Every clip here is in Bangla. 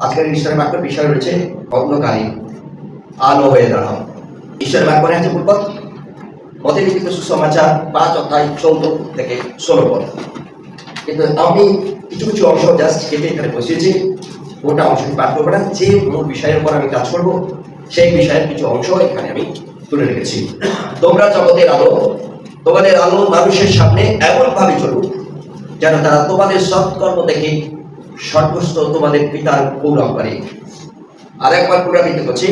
আজকের ঈশ্বরের বাক্যের বিষয় রয়েছে অন্ধকারে আলো হয়ে দাঁড়াও। ঈশ্বরের বাক্য আছে পূর্বক মতে লিখিত সুসমাচার 5 অধ্যায় 14 থেকে 16 পদ। কিন্তু আমি কিছু কিছু অংশ জাস্ট কেটে এখানে বসিয়েছি, ওটা অংশ পাঠ করবো না। যে মূল বিষয়ের উপর আমি কাজ করবো সেই বিষয়ের কিছু অংশ এখানে আমি তুলে রেখেছি। তোমরা জগতের আলো, তোমাদের আলো মানুষের সামনে এমন ভাবে চলুক যেন তারা তোমাদের সৎকর্ম দেখে সর্বস্ব তোমাদের পিতার গৌরব করে। আর একবার পুনরাবৃত্তি করছি,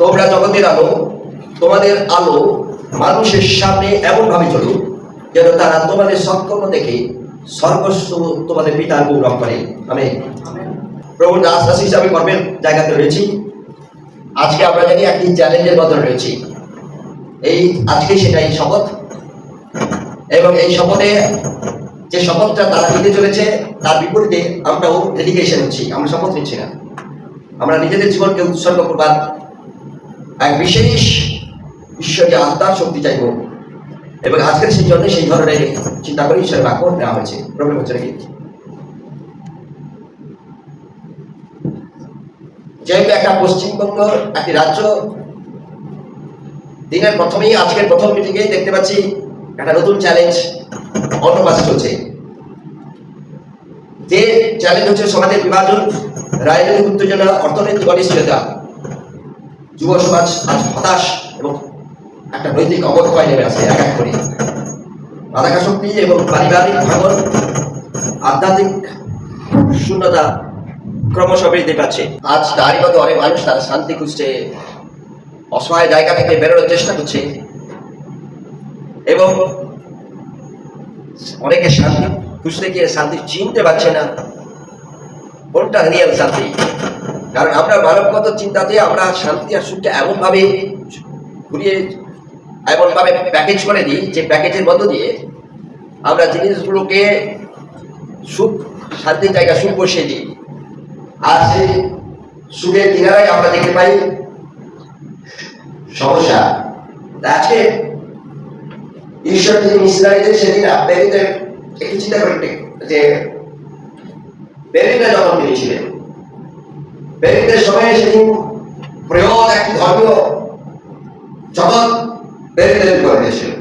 তোমরা জগতের আলো, তোমাদের আলো মানুষের সামনে এমন ভাবে চলুক যেন তারা তোমাদের সৎকর্ম দেখে সর্বস্ব তোমাদের পিতার গৌরব করে। আমি প্রভুর দাস দাসী হিসাবে কর্মের জায়গাতে রয়েছি। আজকে আমরা জানি একটি চ্যালেঞ্জের মধ্যে রয়েছি। এই আজকে সেটাই শপথ, এবং এই শপথে যে শপথটা তারা নিতে চলেছে তার বিপরীতে আমরাও ডেডিকেশন হচ্ছি। আমরা শপথ নিচ্ছি না, আমরা নিজেদের জীবনকে উৎসর্গ করবার এক বিশেষ ঈশ্বরীয় আত্মার শক্তি চাইব, এবং আজকের সেই জন্য সেই ধরনের চিন্তা করে ঈশ্বরের বাক্য নেওয়া হয়েছে। প্রবলেম হচ্ছে নাকি? যেহেতু একটা পশ্চিমবঙ্গ একটি রাজ্য, দিনের প্রথমেই আজকের প্রথম মিটিংয়ে দেখতে পাচ্ছি একটা নতুন চ্যালেঞ্জ অন্য পাশে চলছে। যে চ্যালেঞ্জ হচ্ছে সমাজের বিভাজন, রাজনৈতিক উত্তেজনা, অর্থনৈতিক অনিশ্চয়তা। যুব সমাজ আজ হতাশ এবং একটা নৈতিক অবক্ষয় নেমে আসে এক এক করে। মাদকাসক্তি এবং পারিবারিক ভাঙন, আধ্যাত্মিক শূন্যতা ক্রমশ বৃদ্ধি পাচ্ছে। আজ তারই মতো অনেক মানুষ তারা শান্তি খুঁজছে, অসহায় জায়গা থেকে বেরোনোর চেষ্টা করছে, এবং অনেকে শান্তি খুঁজতে গিয়ে শান্তি চিনতে পারছে না কোনটা রিয়েল শান্তি। কারণ আমরা মানবগত চিন্তাতে আমরা শান্তি আর সুখকে এমনভাবে ঘুরিয়ে এমনভাবে প্যাকেজ করে দিই যে প্যাকেজের মধ্য দিয়ে আমরা জিনিসগুলোকে সুখ, শান্তির জায়গা সুখ বসিয়ে দিই। আর সেই সুখের কিনারায় আমরা দেখতে পাই সমস্যা। আজকে ঈশ্বর যদি ইসরায়েলের সেদিন বেরিদের একটু চিন্তা করেন যে বেরিদরা যখন তিনি ছিলেন, বেরিদের সময়ে সেদিন বৃহৎ একটি ধর্মীয় জগৎ বেরিদের বিপরীতে ছিল।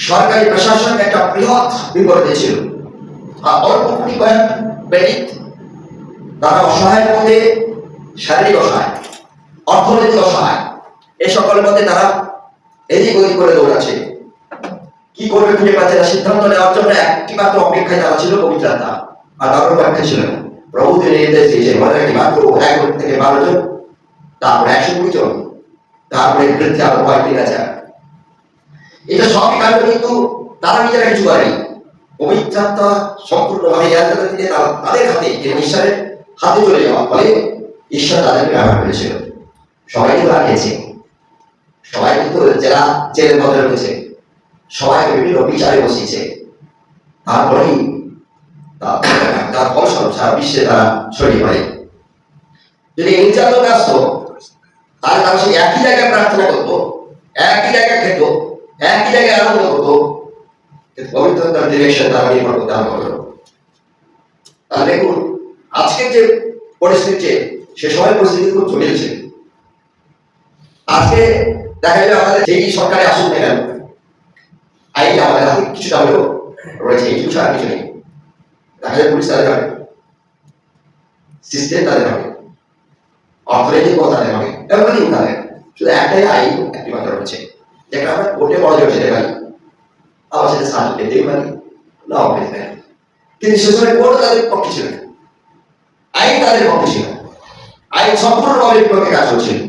সরকারি প্রশাসন একটা বৃহৎ বিপরীতে ছিল। আর অল্প কোটি কয়েক বেরিদ, তারা অসহায়ের মধ্যে শারীরিক অসহায়, অর্থনৈতিক অসহায়, এই সকলের মধ্যে তারা এদিক ওদিক করে দৌড়াচ্ছে। কি করবে খুঁজে পাচ্ছে না। সিদ্ধান্ত নেওয়ার জন্য একটি মাত্র অপেক্ষায় তারা ছিল পবিত্র আত্মা, আর কারোর অপেক্ষা ছিল না। প্রভু তিনি নির্দেশ দিয়েছেন একটি মাত্র 1 থেকে 12 জন, তারপরে 120 জন, তারপরে বৃদ্ধি আরো কয়েকদিন আছে। এটা সবই কারণ কিন্তু তারা নিজেরা কিছু করেনি। পবিত্র আত্মা সম্পূর্ণভাবে তাদের হাতে, ঈশ্বরের হাতে চলে যাওয়া ফলে ঈশ্বর তাদেরকে ব্যবহার করেছিল। সবাই কিন্তু রাখিয়েছে, সবাই কিন্তু যারা জেলের মধ্যে রয়েছে, সবাই বিভিন্ন বিচারে বসিয়েছে। তারপরেই তার ফলস্বরূপ সারা বিশ্বে তারা ছড়িয়ে পড়ে। যদি নির্যাতন আসতো তাহলে তারা সেই একই জায়গায় প্রার্থনা করতো, একই জায়গায় খেত, একই জায়গায় আনন্দ করতো, পবিত্রতার ডিরেকশন তারা নির্ভর করতে আরম্ভ করলো। তাহলে দেখুন আজকের যে পরিস্থিতি, সে সময় পরিস্থিতি খুব জটিল ছিল। আজকে দেখা যাবে আমাদের যেই সরকারে আসুন না কেন, আইন আমাদের হাতে কিছুটা হলেও রয়েছে, এই কিছু আর কিছু নেই। দেখা যায় পুলিশ তাদের হবে, সিস্টেম তাদের হবে, অর্থনৈতিক তাদের হবে, এমনই তাদের। শুধু একটাই আইন একটি মাত্র রয়েছে, যেটা আমরা কোর্টে পরাজয় যেতে পারি, আবার সেটা সার্টিফিকেট পেতেই পারি, নাও পেতে পারি। কিন্তু সে সময় কোর্ট তাদের পক্ষে ছিল না, আইন তাদের পক্ষে ছিল না। আইন সম্পূর্ণভাবে বিপক্ষে কাজ করছিল,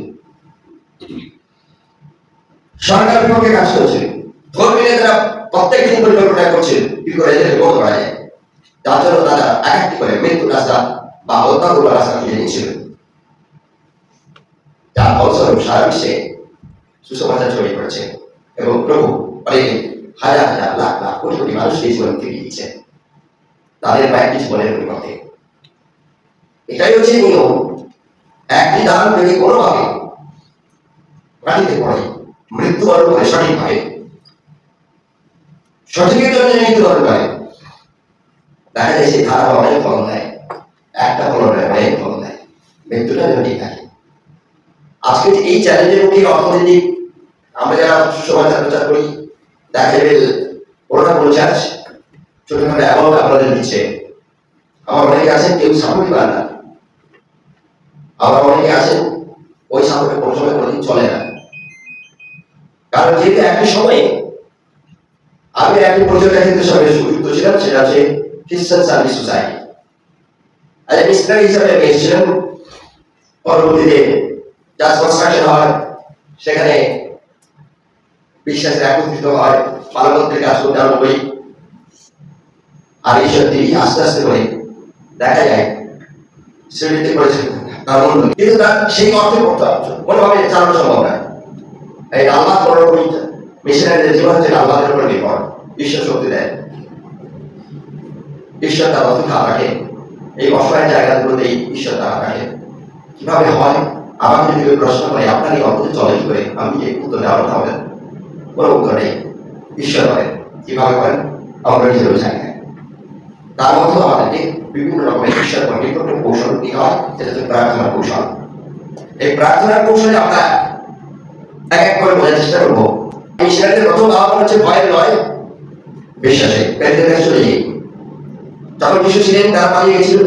সরকার বিপক্ষে কাজ করছিল। ধর্মীয় নেতারা প্রত্যেক দিন পরিকল্পনা করছে কি করে এদের বন্ধ করা যায়। তার জন্য তারা এক একটি করে মৃত্যু রাস্তা বা হত্যা করবার রাস্তা খুঁজে নিচ্ছিল। যার ফলস্বরূপ সারা বিশ্বে সুসমাচার ছড়িয়ে পড়েছে, এবং প্রভু অনেক হাজার হাজার লাখ লাখ কোটি কোটি মানুষকে জীবন ফিরিয়ে দিচ্ছে তাদের কয়েকটি জীবনের পরিবর্তে। এটাই হচ্ছে নিয়ম। একটি দান যদি কোনোভাবে মাটিতে পড়ে মৃত্যুবরণ করে সঠিকভাবে, সঠিকের জন্য মৃত্যুবরণ করে, দেখা যায় সেই ধারা অনেক ফলন দেয়, একটা ফলন নেয়, অনেক ফলন দেয়। মৃত্যুটা যেন ঠিক থাকে। আজকে এই চ্যালেঞ্জের মুখে অর্থনৈতিক আমরা যারা সমাচার প্রচার করি, দেখা যাবে ওরা কোনো চার্জ ছোটখাটো অ্যামাউন্ট আপনাদের দিচ্ছে। আমার অনেকে আছেন কেউ সাপোর্ট পায় না, আবার অনেকে আছেন ওই সাপোর্টে কোনো সময় কোনোদিন চলে না। কারণ যেহেতু একই সময়ে আমি একটি প্রজেক্টের ক্ষেত্রে সঙ্গে যুক্ত ছিলাম, সেটা হচ্ছে খ্রিস্টান সার্ভিস সোসাইটি। আর মিশনারি হিসাবে আমি এসেছিলাম। পরবর্তীতে জাস্ট কনস্ট্রাকশন হয়, সেখানে বিশ্বাসের একত্রিত হয়, মানবত্বের কাজ করতে আরম্ভ করি। আর এইসব তিনি আস্তে আস্তে করে দেখা যায় শ্রেণীতে করেছেন তার মূল্য, কিন্তু তার সেই অর্থে করতে হবে কোনোভাবে চালানো সম্ভব না। এই আল্লাহ পরবর্তী মিশনারিদের জীবন হচ্ছে আল্লাহের উপর নির্ভর। ঈশ্বর শক্তি দেয়, ঈশ্বর তার অপেক্ষা রাখে। এই অসহায় জায়গাগুলোতে ঈশ্বর তারা রাখে। কিভাবে হয়? আমাকে যদি প্রশ্ন করে আপনার এই অর্থে চলে কি করে, আমি এই উত্তর দেওয়ার কথা বলেন, কোনো উত্তর নেই। ঈশ্বর করেন, কিভাবে করেন আমরা নিজেরও জানি না। তার মধ্যেও আমাদেরকে বিভিন্ন রকমের ঈশ্বর বিভিন্ন কৌশল দিতে হয়, সেটা হচ্ছে প্রার্থনার কৌশল। এই প্রার্থনার কৌশলে আমরা এক এক করে বোঝার চেষ্টা করবো। মিশনারিদের প্রথম আহ্বান হচ্ছে ভয়ের নয়, বিশ্বাসে। প্যারিসের কাছে চলে যাই। যখন যিশু ছিলেন তারা পালিয়ে গেছিল,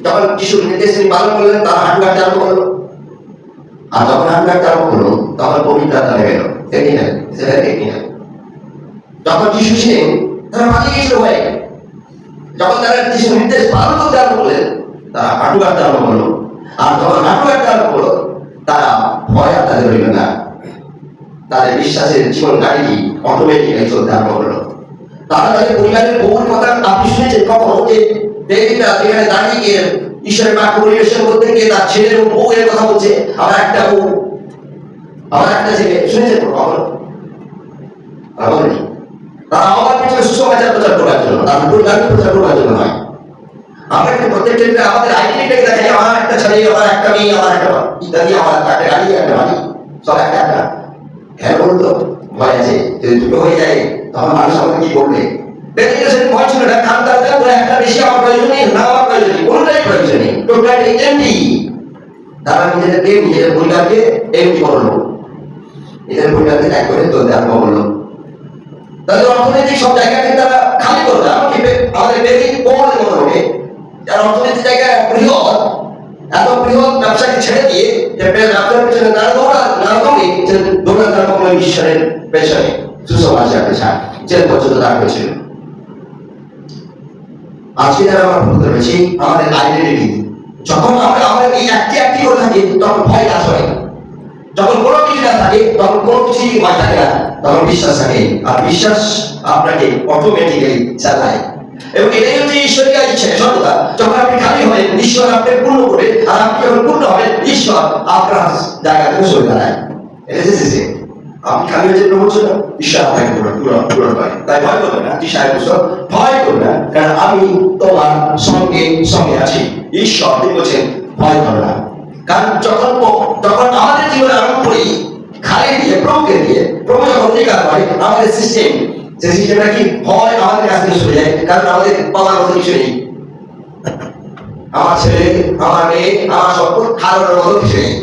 যখন যিশুর নির্দেশ তিনি পালন করলেন তারা হাঁটু হাঁটতে আরম্ভ করলো। আর যখন হাঁটু হাঁটতে আরম্ভ করলো তখন পবিত্র আত্মা নেমে এলো। টেকনিক্যাল, সেটা টেকনিক্যাল। যখন যিশু ছিলেন তারা পালিয়ে গেছিল ভয়ে। যখন তারা যিশুর নির্দেশ পালন করতে আরম্ভ করলেন তারা হাঁটু হাঁটতে আরম্ভ করলো। আর যখন হাঁটু হাঁটতে আরম্ভ করলো তারা ভয় আর তাদের রইল না। তাদের বিশ্বাসের জীবন গাড়ি অটোমেটিক্যালি চলতে আরম্ভ করলো। তারা তাদের পরিবারের বহুর কথা আপনি শুনেছেন কখনো যে ডেভিডরা যেখানে দাঁড়িয়ে ঈশ্বরের বাক্য পরিবেশন করতে গিয়ে তার ছেলের বউয়ের কথা বলছে, আমার একটা বউ, আমার একটা ছেলে, শুনেছেন কখনো? বলেনি। তারা আমার পিছনে সুসমাচার প্রচার করার জন্য, তাদের পরিবারকে প্রচার করার জন্য নয়। আমরা কিন্তু প্রত্যেক ক্ষেত্রে আমাদের আইডেন্টিটিটাকে দেখাই, আমার একটা ছেলে, আমার একটা মেয়ে, আমার একটা ইত্যাদি, আমার একটা গাড়ি, একটা বাড়ি, সব একটা একটা। হ্যাঁ বলতো ভয় আছে, যদি দুটো হয়ে যায় তখন মানুষ আমাকে কি করবে? ভয় ছিল না, কারণ তারা একটা বেশি আমার প্রয়োজন নেই, না আমার প্রয়োজন নেই, কোনটাই প্রয়োজন নেই। টোটাল এমনি তারা নিজেদেরকে নিজেদের পরিবারকে এমনি করলো, নিজেদের পরিবারকে ত্যাগ করে চলতে আরম্ভ করলো। তাদের অর্থনৈতিক সব জায়গাকে তারা খালি করবে। আমাকে আমাদের বেশি কোমরের মতো হবে, যার অর্থনৈতিক জায়গা বৃহৎ, এত বৃহৎ ব্যবসাকে ছেড়ে দিয়ে যে ব্যবসার পেছনে তারা দৌড়াবে, তারা কখনো ঈশ্বরের পেছনে সুসমাচার পেছায় জেল পর্যন্ত দাঁড় হয়েছিল। আজকে যারা আমরা বলতে পেরেছি আমাদের আইডেন্টিটি, যখন আমরা আমাদের এই একটি করে থাকি তখন ভয় কাজ হয়। যখন কোনো কিছু না থাকে তখন কোনো কিছুই ভয় থাকে না, তখন বিশ্বাস থাকে। আর বিশ্বাস আপনাকে অটোমেটিক্যালি চালায়। এবং এটাই হচ্ছে ঈশ্বরীয় ইচ্ছা সর্বদা। যখন আপনি খালি হবেন ঈশ্বর আপনাকে পূর্ণ করে, আর আপনি যখন পূর্ণ হবেন ঈশ্বর আপনার জায়গা থেকে সরে দাঁড়ায়। এটা হচ্ছে আপনি খালি হয়েছে প্রভুর জন্য, ঈশ্বর আপনাকে পূরণ করে। তাই ভয় করবে না, ভয় করবে না, কারণ আমি তোমার সঙ্গে সঙ্গে আছি। ঈশ্বর তিনি বলছেন ভয় করবে না। কারণ যখন আমাদের জীবনে আরম্ভ করি খালি দিয়ে প্রভুকে দিয়ে, প্রভু যখন অধিকার করে আমাদের সিস্টেম, সেই সিস্টেমটা কি ভয় আমাদের কাছ থেকে সরে যায়। কারণ আমাদের পাওয়ার মতো কিছু নেই। আমার ছেলে, আমার মেয়ে, আমার সম্পদ খাওয়ানোর মতো কিছু নেই।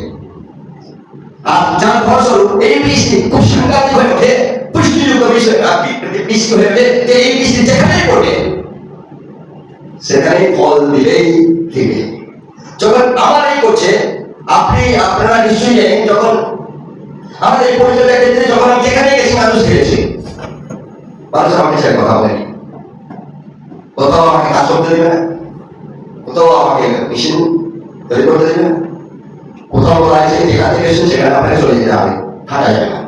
আর যার ফলস্বরূপ এই বৃষ্টি খুব সাংঘাতিক হয়ে ওঠে, পুষ্টিযুক্ত বৃষ্টি হয়ে ওঠে, যে এই বৃষ্টি যেখানেই পড়বে সেখানেই ফল দিলেই দিবে। যখন আমার এই করছে, আপনারা নিশ্চয়ই জানেন, যখন আমাদের এই পরিচয়ের ক্ষেত্রে যখন আমি যেখানে গেছি মানুষ খেয়েছি, মানুষ আমাকে সে কথা বলেনি। কোথাও আমাকে কাজ করতে দেবে না, কোথাও আমাকে মেশিন তৈরি করতে দেবে না, কোথাও বলা হয়েছে যেখান থেকে এসে সেখানে আপনাকে চলে যেতে হবে, হাঁটা যাবে না।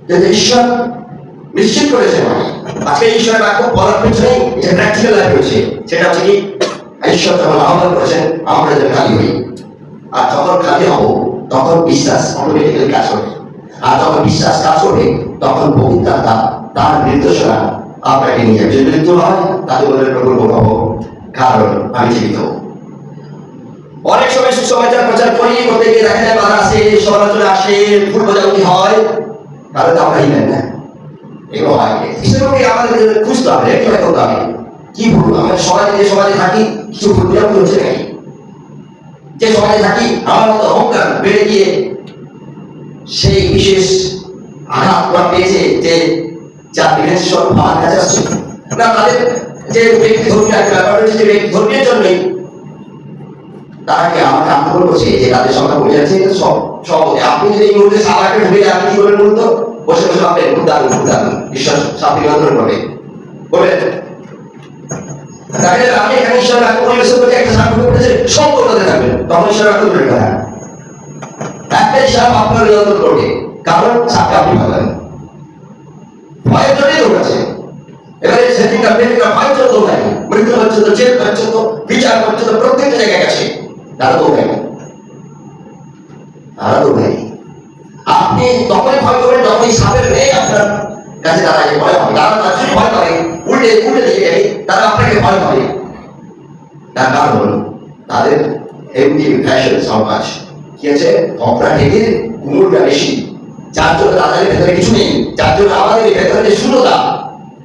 কিন্তু ঈশ্বর নিশ্চিত করেছে। আজকে ঈশ্বরের বাক্য বলার পেছনেই যে প্র্যাকটিক্যাল লাইফ রয়েছে, সেটা হচ্ছে কি ঈশ্বর যখন আহ্বান করেছেন আমরা যেন খালি হই। আর যখন খালি হব তখন বিশ্বাস অটোমেটিক্যালি কাজ করবে। আর যখন বিশ্বাস কাজ করবে তখন পবিত্র আত্মা তার নির্দেশনা আপনাকে নিয়ে যাবে। যদি মৃত্যু হয় তাহলে বলে প্রভুর হবো, কারণ আমি জীবিত। অনেক সময় সুসমাচার প্রচার করি, করতে গিয়ে দেখা যায় বাধা আসে, সমালোচনা আসে, ভুল বোঝাবুঝি হয়, তাহলে তো আমরা হিলেন না। এগুলো হয়, ঈশ্বরকে আমাদের খুঁজতে হবে, কিভাবে করতে হবে। কি ভুল? আমরা সমাজে যে সমাজে থাকি কিছু ভুল বোঝাবুঝি হচ্ছে নাকি? যে সমাজে থাকি আমার মতো অহংকার বেড়ে গিয়ে সেই বিশেষ আঘাত পেয়েছে যে যা ডিফেন্স সব আমার কাছে আসছে না, তাদের যে ব্যক্তি ধর্মীয় একটা ব্যাপার রয়েছে, যে ব্যক্তি ধর্মীয় জন্যই তারা কি আমাকে আক্রমণ করছে যে তাদের সংখ্যা কমে যাচ্ছে। সব সব আপনি যদি এই মুহূর্তে সালাকে ঢুকে আপনি কি করবেন বলুন তো? বসে বসে ভাববেন খুব দারুণ, খুব দারুণ, ঈশ্বর সাথে নিয়ন্ত্রণ করবে বলবেন। তাহলে আমি এখানে ঈশ্বর আক্রমণ করতে একটা সাক্ষ্য করতেছে সব করতে থাকবেন, তখন ঈশ্বর আক্রমণের কথা একটা হিসাব আপনার নিয়ন্ত্রণ করবে, কারণ সাথে আপনি ভাবেন ভয়ের জন্যই দৌড়াচ্ছে। এবারে সেদিনটা মেয়েটা ভয় চল দৌড়ায়, মৃত্যু পর্যন্ত, জেল পর্যন্ত, বিচার পর্যন্ত প্রত্যেকটা জায়গায় গেছে, তারা দৌড়ায়, তারা দৌড়ায়। আপনি তখনই ভয় করবেন যখনই সাপের মেয়ে আপনার কাছে দাঁড়ায় ভয় হবে। তারা তার জন্য ভয় করে, উল্টে উল্টে দিকে গেলে তারা আপনাকে ভয় করে। তার কারণ তাদের এমনি ফ্যাশন সমাজ কি আছে, অপরাধীদের কুমুরটা বেশি, যার জন্য তাদের ভেতরে কিছু নেই, যার জন্য আমাদের ভেতরে যে শূন্যতা,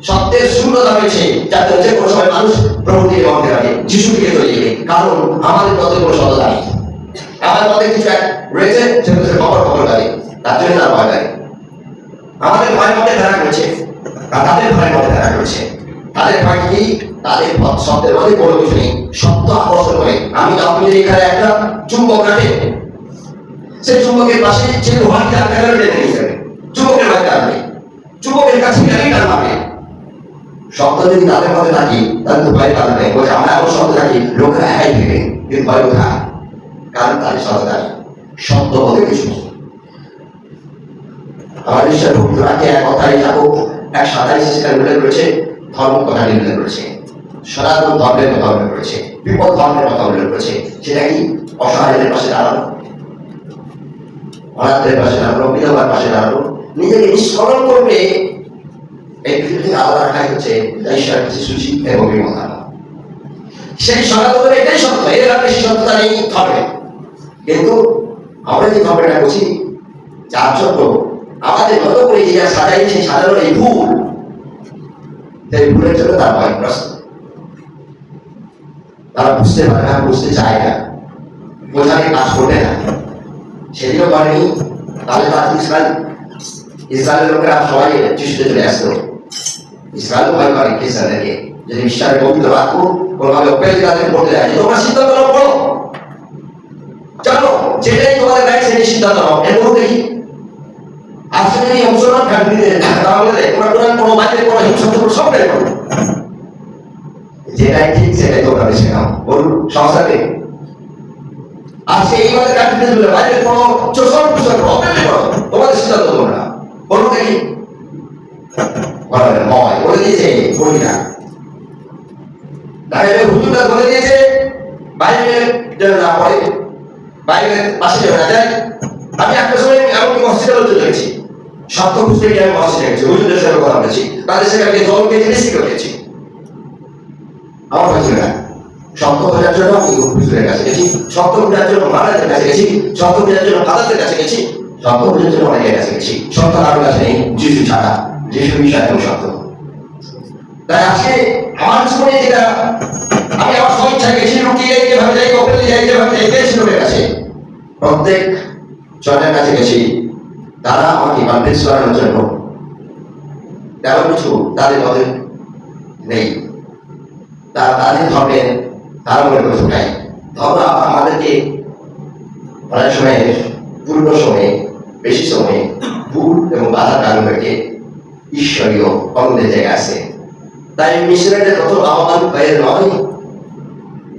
সত্যের শূন্যতা রয়েছে, যার জন্য যে কোনো সময় মানুষ প্রভুকে মধ্যে রাখে, যিশু থেকে চলে যাবে, কারণ আমাদের মধ্যে কোনো সততা নেই, আমাদের মধ্যে কিছু এক রয়েছে সেগুলো খবর খবর করে, তার জন্য তার ভয় লাগে। আমাদের ভয়ের মধ্যে ধারা রয়েছে, আর তাদের ভয়ের মধ্যে ধারা রয়েছে। তাদের ভয় কি? তাদের শব্দের মধ্যে কোনো কিছু নেই, শব্দ আকর্ষণ করে। আমি যখন এখানে একটা চুম্বক রাখে, সেই চুম্বকের পাশে যে লোহাটি আটকে গেলে টেনে নিয়ে যাবে, চুম্বকের ভয় কাটবে, চুম্বকের কাছে গেলেই টান মারবে। শব্দ যদি তাদের মধ্যে থাকি তাহলে তো ভয় কাটবে, বলছে আমরা এমন শব্দ থাকি লোকেরা একাই ভেবে, কিন্তু ভয় কোথায়? কারণ তাদের সততার শব্দ বলতে কিছু নেই। আমার ঈশ্বর ভক্তরাকে এক কথায় থাকুক, এক সাদাই সেখানে উল্লেখ করেছে, ধর্ম কথা উল্লেখ করেছে, সনাতন ধর্মের কথা উল্লেখ করেছে, বিপদ ধর্মের কথা উল্লেখ করেছে। সেটা কি? অসহায়দের পাশে দাঁড়ানো, অনাথদের পাশে দাঁড়ানো, বিধবার পাশে দাঁড়ানো, নিজেকে নিষ্করণ করবে। এই পৃথিবী থেকে আলাদা রাখাই হচ্ছে ঈশ্বর কাছে সুচি এবং বিমতা। সেই সনাতনের এটাই সত্য, এর আর বেশি সত্যতা নেই ধর্মে। কিন্তু আমরা যে ধর্মটা করছি, যার জন্য আমাদের মতো করে যে সাজাই, সেই সাজানোর এই ভুল, সেই ভুলের জন্য তার ভয়গ্রস্ত। তারা বুঝতে পারে না, বুঝতে চায় না, বোঝাকে কাজ করবে না, সেদিনও করেনি। তাহলে তার ইসরায়েলের লোকেরা সবাই যিশুতে চলে আসতো। ইসরায়েল ভয় করে খ্রিস্টানদেরকে, যদি ঈশ্বরের পবিত্র বাক্য কোনোভাবে অপেক্ষা তাদেরকে পড়তে যায়, তোমরা সিদ্ধান্ত নাও, পড়ো, জানো যেটাই তোমাদের গায়ে সেটাই সিদ্ধান্ত নাও। এর মধ্যে দেখি আজকে যদি মুসলমান কান্ট্রিতে তাহলে তোমরা কোরআন পড়ো, বাইবেল পড়ো, হিংসা পড়ো, সবটাই পড়ো, যেটাই ঠিক সেটাই তোমরা বেছে নাও, বলুন সংস্থাকে। আজকে এইভাবে কান্ট্রিতে চলে বাইবেল পড়ো, চোষণ পুষণ পড়ো, পড়ো, তোমাদের সিদ্ধান্ত তোমরা বলুন দেখি। বলে দিয়েছে পড়ি না, তাহলে হুজুরটা বলে দিয়েছে বাইবেল যেন না পড়ে, বাইবেলের পাশে যেন না যায়। আমি একটা সময় এমনকি মসজিদে পর্যন্ত গেছি, সত্য খুঁজতে গিয়ে আমি মসজিদে গেছি, হুজুরদের সাথে কথা বলেছি, তাদের সেখানে জলকে জিনিসই করেছি। আমার কাছে না, সত্য খোঁজার জন্য আমি হুজুরের কাছে গেছি, সত্য খোঁজার জন্য মহারাজের কাছে গেছি, সত্য খোঁজার জন্য ফাদারদের কাছে গেছি, সত্য খোঁজার জন্য অনেকের কাছে গেছি। সত্য কারোর কাছে নেই, যিশু ছাড়া, যিশু বিষয় এবং সত্য। তাই আজকে আমার জীবনে যেটা আমি আমার স্বইচ্ছা গেছি, লুকিয়ে যাই যেভাবে যাই, ওপেনে যাই যেভাবে যাই, গেছি লোকের কাছে, প্রত্যেক জনের কাছে গেছি, তারা আমাকে কনভিন্স করানোর জন্য তেমন কিছু তাদের মধ্যে নেই। তাদের ধর্মের তারা মনে করে শোনায় ধর্ম আমাদেরকে অনেক সময় পূর্ণ সময়ে, বেশি সময়ে ভুল এবং বাধার কারণ থেকে ঈশ্বরীয় অন্যদের জায়গায় আছে। তাই মিশনারিদের কত আহ্বান বাইরের নয়,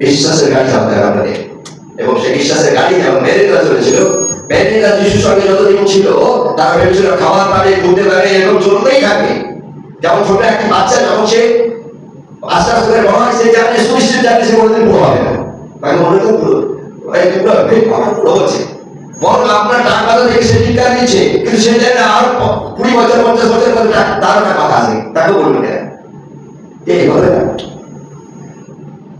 বিশ্বাসের গাড়ি চালাতে হবে আমাদের, এবং সেই বিশ্বাসের গাড়ি যেমন মেরিনা চলেছিল, মেরিনা যিশুর সঙ্গে যতদিন ছিল তারা ভেবেছিল খাবার পাবে, ঘুরতে পাবে, এরকম চলতেই থাকবে। যেমন ছোট একটি বাচ্চা যখন সে আস্তে আস্তে করে বড় হয়, সে জানে সুনিশ্চিত জানে সে কোনোদিন বড় হবে না, তাকে মনে তো পুরো হচ্ছে। বরং আপনার টাকা থেকে সে টিকা দিচ্ছে, কিন্তু সে জানে আর 20 বছর 50 বছর পরে তার টাকা আছে, তাকে বলবে না, এই বলে না।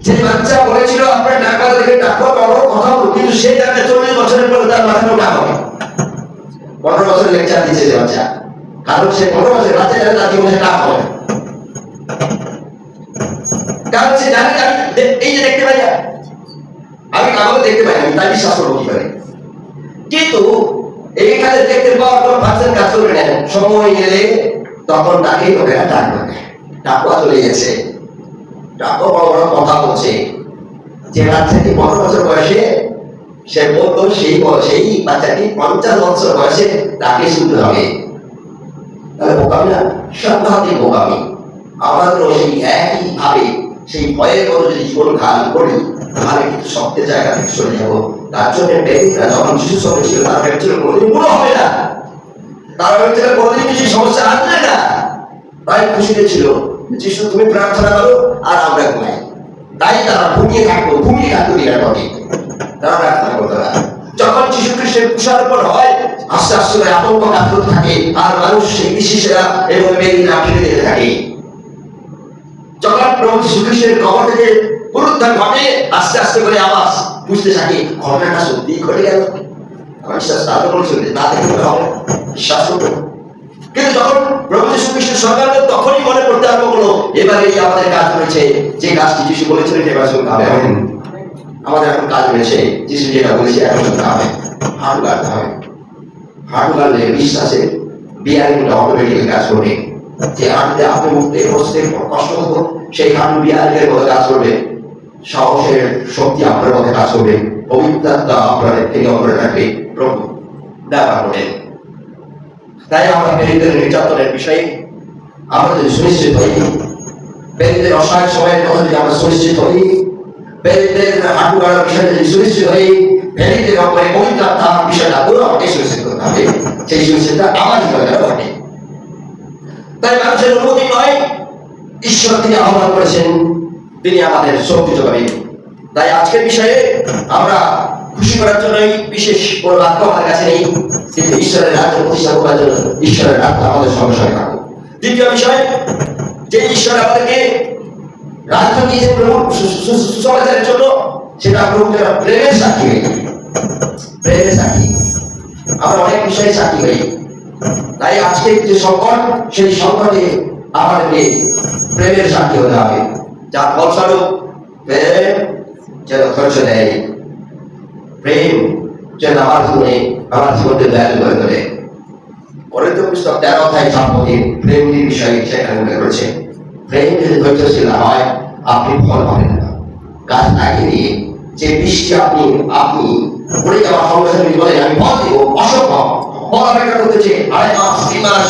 যে বাচ্চা বলেছিল আপনার টাকা দেখে টাকা বড় কথা বলুন, কিন্তু সে জানে 40 বছরের পরে তার মাথায় ওটা হবে। 15 বছর লেকচার দিচ্ছে যে বাচ্চা, কারণ সে 15 বছর বাচ্চা জানে তার জীবনে টাকা হবে। কারণ সে জানে যে আমি এই যে দেখতে পাই না, আমি কাগজে দেখতে পাই, আমি তাই বিশ্বাস করবো কি করে। কিন্তু এইখানে দেখতে পাওয়ার পর ভাবছেন কাজ করবে না, সময় এলে তখন তাকে লোকেরা ডাকবে, টাকা চলে গেছে, টাকা বড় বড় কথা বলছে, যে বাচ্চাটি 15 বছর বয়সে সে বলতো সেই বাচ্চাটি 50 বছর বয়সে তাকে শুনতে হবে। তাহলে বোকামি না? সাংঘাতিক বোকামি। আমাদেরও সেই একই ভাবে সেই ভয়ের মতো যদি জীবন ধারণ করি তাহলে কিন্তু সত্যের জায়গা থেকে সরে যাবো। তার জন্য ব্যক্তিরা যখন শিশু শ্রমিক ছিল তারা ভেবেছিল কোনোদিন গুলো হবে না, তারা ভেবেছিল কোনোদিন কিছু সমস্যা আসবে না, তাই খুশিতে ছিল যিশু তুমি প্রার্থনা করো আর আমরা ঘুমাই। তাই তারা ঘুমিয়ে থাকতো দিনের পথে, তারা প্রার্থনা করতো না। যখন যীশু খ্রিস্টের কুশারোপণ হয় আস্তে আস্তে আতঙ্ক কাজ করতে থাকে আর মানুষ সেই শিষ্যরা এবং মেয়েরা ফিরে যেতে থাকে। যখন প্রভু যীশু খ্রিস্টের কবর থেকে পুনরুদ্ধার ঘটে আস্তে আস্তে করে আওয়াজ বুঝতে থাকে ঘটনাটা সত্যি ঘটে গেল। আমার বিশ্বাস তাদের বলছিল না দেখতে হবে, বিশ্বাস করতো। কিন্তু যখন প্রভু যীশু খ্রিস্টের সরকার তখনই মনে করতে আরম্ভ করলো এবারে আমাদের কাজ রয়েছে, যে কাজটি যীশু বলেছিলেন এবার শুনতে হবে। আমাদের এখন কাজ রয়েছে, যিশু যেটা বলেছে এখন শুনতে হবে, হাঁটু গাড়তে হবে। হাঁটু গাড়লে বিশ্বাসে বিয়ারিংটা অটোমেটিক্যালি কাজ করবে। যে হাঁটুতে আপনি উঠতে বসতে কষ্ট হতো সেই হাঁটু বিয়ারিংয়ের মধ্যে কাজ করবে, সাহসের শক্তি আপনার মধ্যে কাজ করবে, পবিত্রতা আপনাদের থেকে অপরে রাখবে প্রভু ব্যবহার করে। তাই আমরা প্রেরিতদের নির্যাতনের বিষয়ে আমরা যদি সুনিশ্চিত হই, প্রেরিতদের অসহায় সময়ের কথা যদি আমরা সুনিশ্চিত হই, প্রেরিতদের হাঁটু গাড়ার বিষয়ে যদি সুনিশ্চিত হই, প্রেরিতদের উপরে পবিত্রতার বিষয়টা পুরো আমাকে সুনিশ্চিত করতে হবে। সেই সুনিশ্চিতটা আমার জীবনে ঘটে। তাই মানুষের অনুমতি নয়, ঈশ্বর তিনি আহ্বান করেছেন, তিনি আমাদের শক্তি যোগাবেন। তাই আজকের বিষয়ে আমরা খুশি করার জন্যই বিশেষ কোনো বাক্য আমার কাছে নেই, কিন্তু ঈশ্বরের রাজ্য প্রতিষ্ঠা করার জন্য ঈশ্বরের রাজ্য আমাদের সঙ্গে সঙ্গে থাকুক। দ্বিতীয় বিষয়, যে ঈশ্বর আমাদেরকে রাজ্য দিয়েছেন প্রভু সুসমাচারের জন্য, সেটা প্রভু প্রেমের সাক্ষী হই। প্রেমের সাক্ষী আমরা অনেক বিষয়ে সাক্ষী হই। তাই আজকে যে সংকট, সেই সংকটে আমাদেরকে প্রেমের সাক্ষী হতে হবে, যার ফলস্বরূপ প্রেম যেন ধৈর্য দেয়, প্রেম যেন আমার জীবনকে দয়ালু করে তোলে। করিন্থীয় পুস্তক 13 অধ্যায় 4 পদে প্রেমের বিষয়ে সেখানে উল্লেখ করেছে, প্রেম যদি ধৈর্যশীল না হয় আপনি ফল পাবেন না। গাছ লাগিয়ে দিয়ে যে বৃষ্টি আপনি পড়ে যাওয়ার সঙ্গে সঙ্গে বলেন আমি ফল দিব, অসম্ভব। ফল অপেক্ষা করতেছে 2.5 মাস 3 মাস,